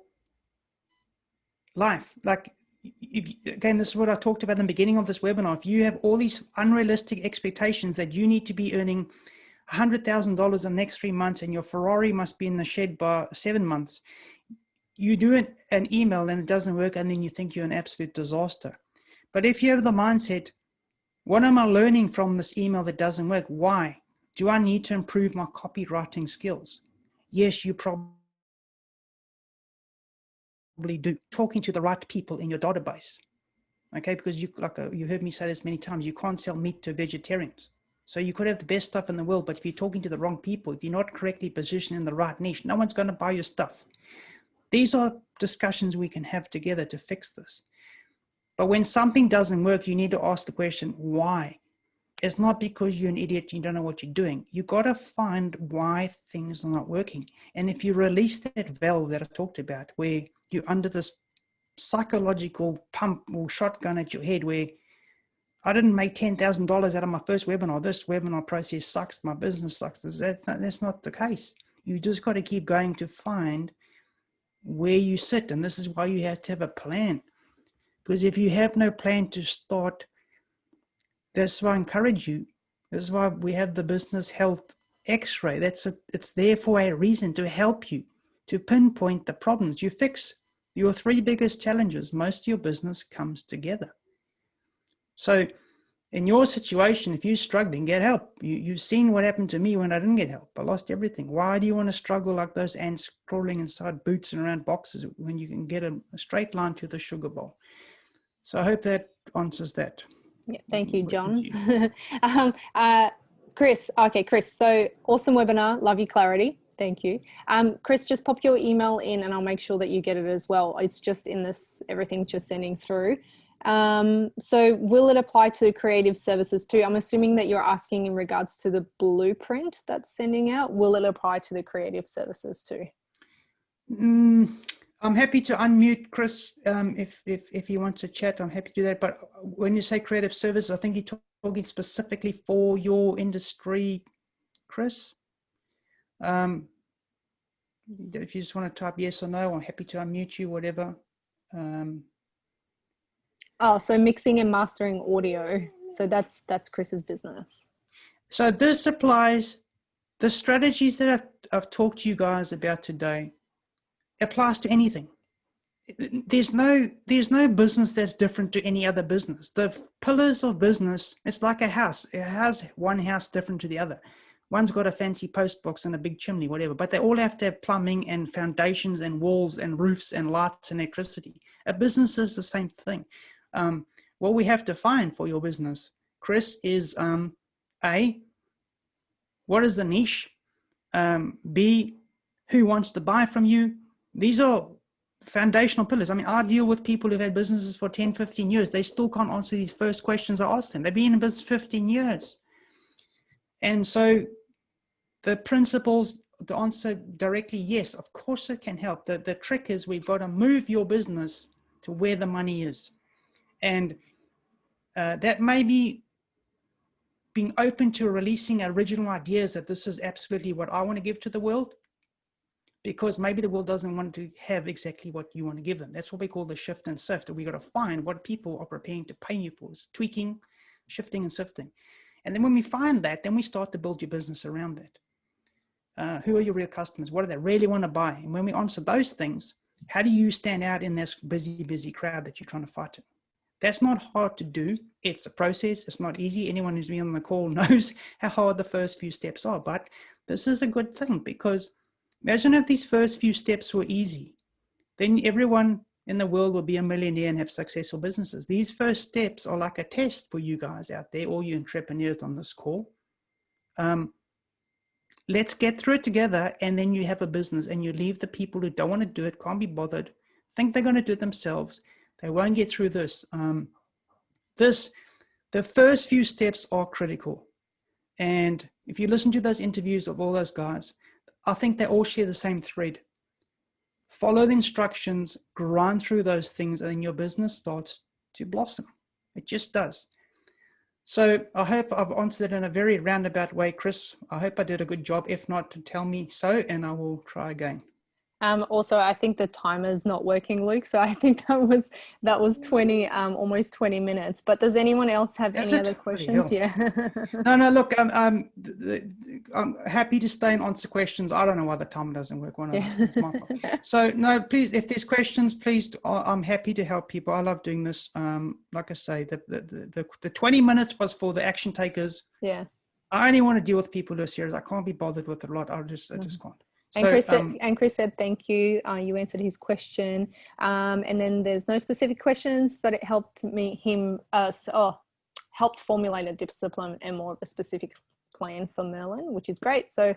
Speaker 1: life, like, again, this is what I talked about in the beginning of this webinar. If you have all these unrealistic expectations that you need to be earning $100,000 in the next 3 months and your Ferrari must be in the shed by 7 months, you do an email and it doesn't work, and then you think you're an absolute disaster. But if you have the mindset, what am I learning from this email that doesn't work? Why? Do I need to improve my copywriting skills? Yes, you probably do. Talking to the right people in your database, okay? Because you heard me say this many times, you can't sell meat to vegetarians. So you could have the best stuff in the world, but if you're talking to the wrong people, if you're not correctly positioned in the right niche, no one's going to buy your stuff. These are discussions we can have together to fix this. But when something doesn't work, you need to ask the question, why? It's not because you're an idiot, you don't know what you're doing. You got to find why things are not working. And if you release that valve that I talked about, where you're under this psychological pump or shotgun at your head, where I didn't make $10,000 out of my first webinar. This webinar process sucks. My business sucks. That's not the case. You just got to keep going to find where you sit. And this is why you have to have a plan. Because if you have no plan to start, that's why I encourage you. This is why we have the business health x-ray. It's there for a reason, to help you, to pinpoint the problems. You fix your 3 biggest challenges, most of your business comes together. So in your situation, if you're struggling, get help. You've seen what happened to me when I didn't get help. I lost everything. Why do you want to struggle like those ants crawling inside boots and around boxes when you can get a straight line to the sugar bowl? So I hope that answers that.
Speaker 2: Yeah, thank you, John. Chris. Okay, Chris. So awesome webinar. Love your clarity. Thank you. Chris, just pop your email in and I'll make sure that you get it as well. It's just in this, everything's just sending through. So will it apply to creative services too? I'm assuming that you're asking in regards to the blueprint that's sending out. Will it apply to the creative services too?
Speaker 1: I'm happy to unmute Chris if he wants to chat. I'm happy to do that. But when you say creative services, I think you're talking specifically for your industry, Chris. If you just want to type yes or no, I'm happy to unmute you, whatever.
Speaker 2: Oh, so mixing and mastering audio. So that's Chris's business.
Speaker 1: So this applies, the strategies that I've talked to you guys about today applies to anything. There's no business that's different to any other business. The pillars of business, it's like a house. It has one house different to the other. One's got a fancy post box and a big chimney, whatever, but they all have to have plumbing and foundations and walls and roofs and lights and electricity. A business is the same thing. What we have to find for your business, Chris, is A, what is the niche? B, who wants to buy from you? These are foundational pillars. I mean, I deal with people who've had businesses for 10, 15 years. They still can't answer these first questions I asked them. They've been in business 15 years. And so the principles, to answer directly, yes, of course it can help. The trick is we've got to move your business to where the money is. And that may be being open to releasing original ideas that this is absolutely what I want to give to the world, because maybe the world doesn't want to have exactly what you want to give them. That's what we call the shift and sift. We got to find what people are preparing to pay you for. It's tweaking, shifting, and sifting. And then when we find that, then we start to build your business around that. Who are your real customers? What do they really want to buy? And when we answer those things, how do you stand out in this busy crowd that you're trying to fight in? That's not hard to do. It's a process. It's not easy. Anyone who's been on the call knows how hard the first few steps are. But this is a good thing, because imagine if these first few steps were easy. Then everyone in the world will be a millionaire and have successful businesses. These first steps are like a test for you guys out there, all you entrepreneurs on this call. Let's get through it together, and then you have a business, and you leave the people who don't want to do it, can't be bothered, think they're going to do it themselves. They won't get through this. The first few steps are critical. And if you listen to those interviews of all those guys, I think they all share the same thread. Follow the instructions, grind through those things, and then your business starts to blossom. It just does. So I hope I've answered it in a very roundabout way, Chris. I hope I did a good job. If not, tell me so, and I will try again.
Speaker 2: Also, I think the timer's not working, Luke. So I think that was 20, almost 20 minutes. But does anyone else have any other questions? Yeah.
Speaker 1: No, look, I'm happy to stay and answer questions. I don't know why the timer doesn't work. It's my fault. So no, please, if there's questions, please, I'm happy to help people. I love doing this. Like I say, the 20 minutes was for the action takers.
Speaker 2: Yeah.
Speaker 1: I only want to deal with people who are serious. I can't be bothered with a lot. I just can't.
Speaker 2: And Chris said, thank you. You answered his question. And then there's no specific questions, but it helped helped formulate a discipline and more of a specific plan for Merlin, which is great. So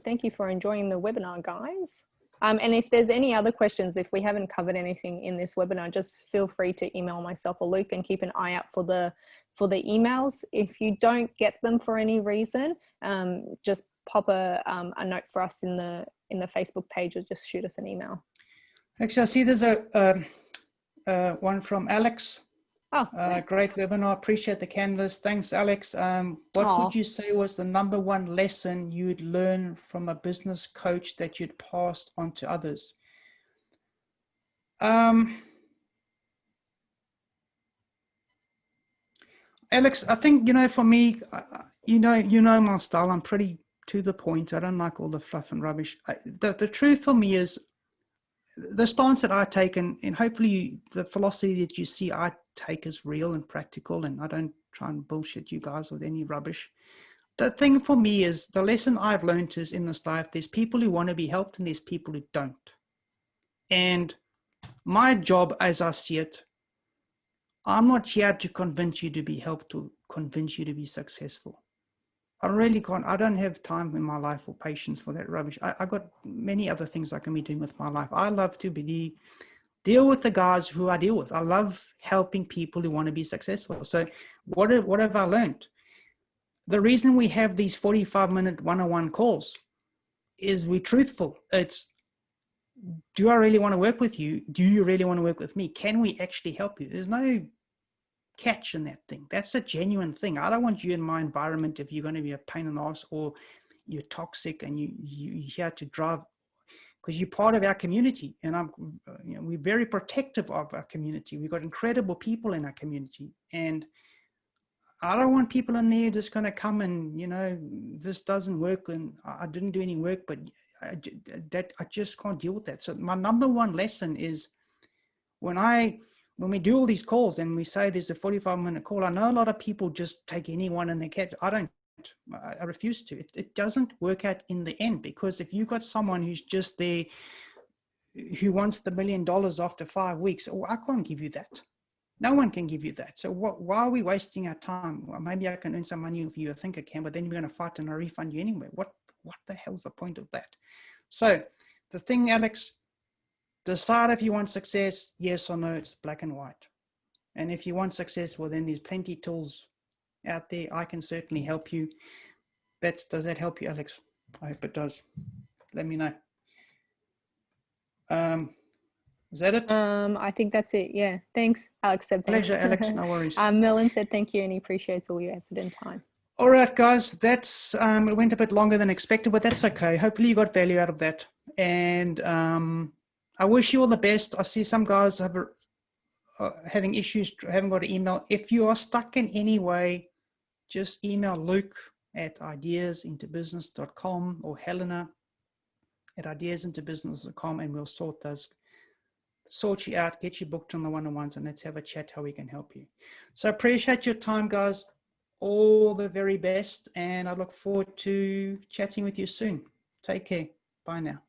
Speaker 2: thank you for enjoying the webinar, guys. And if there's any other questions, if we haven't covered anything in this webinar, just feel free to email myself or Luke, and keep an eye out for the emails. If you don't get them for any reason, just pop a note for us in the Facebook page, or just shoot us an email.
Speaker 1: Actually, I see there's a one from Alex.
Speaker 2: Oh,
Speaker 1: great webinar. Appreciate the canvas. Thanks, Alex. What would you say was the #1 lesson you'd learn from a business coach that you'd passed on to others? Alex, I think, for me, you know my style. I'm pretty to the point. I don't like all the fluff and rubbish. The truth for me is the stance that I take, and hopefully the philosophy that you see I take is real and practical, and I don't try and bullshit you guys with any rubbish. The thing for me is, the lesson I've learned is, in this life, there's people who want to be helped and there's people who don't. And my job, as I see it, I'm not here to convince you to be helped or convince you to be successful. I really can't. I don't have time in my life or patience for that rubbish. I got many other things I can be doing with my life. I love to deal with the guys who I deal with. I love helping people who want to be successful. So what have I learned? The reason we have these 45-minute one-on-one calls is we're truthful. It's, do I really want to work with you? Do you really want to work with me? Can we actually help you? There's no catch in that thing. That's a genuine thing. I don't want you in my environment if you're going to be a pain in the ass or you're toxic and you're here to drive, because you're part of our community. And we're very protective of our community. We've got incredible people in our community. And I don't want people in there just going to come and, this doesn't work and I didn't do any work, but I just can't deal with that. So my number one lesson is when we do all these calls and we say there's a 45-minute call, I know a lot of people just take anyone in their cat. I don't. I refuse to. It doesn't work out in the end, because if you've got someone who's just there, who wants the $1 million after 5 weeks, I can't give you that. No one can give you that. So why are we wasting our time? Well, maybe I can earn some money if you think I can, but then you're going to fight and I refund you anyway. What the hell's the point of that? So the thing, Alex, decide if you want success, yes or no. It's black and white. And if you want success, well, then there's plenty of tools out there. I can certainly help you. Does that help you, Alex? I hope it does. Let me know. Is that it?
Speaker 2: I think that's it. Yeah. Thanks. Alex said thanks.
Speaker 1: Pleasure, Alex. No worries.
Speaker 2: Merlin said thank you and he appreciates all your effort and time.
Speaker 1: All right, guys. That's it went a bit longer than expected, but that's okay. Hopefully you got value out of that. And I wish you all the best. I see some guys having issues, haven't got an email. If you are stuck in any way, just email Luke at ideasintobusiness.com or Helena at ideasintobusiness.com, and we'll sort you out, get you booked on the one-on-ones, and let's have a chat how we can help you. So appreciate your time, guys. All the very best, and I look forward to chatting with you soon. Take care. Bye now.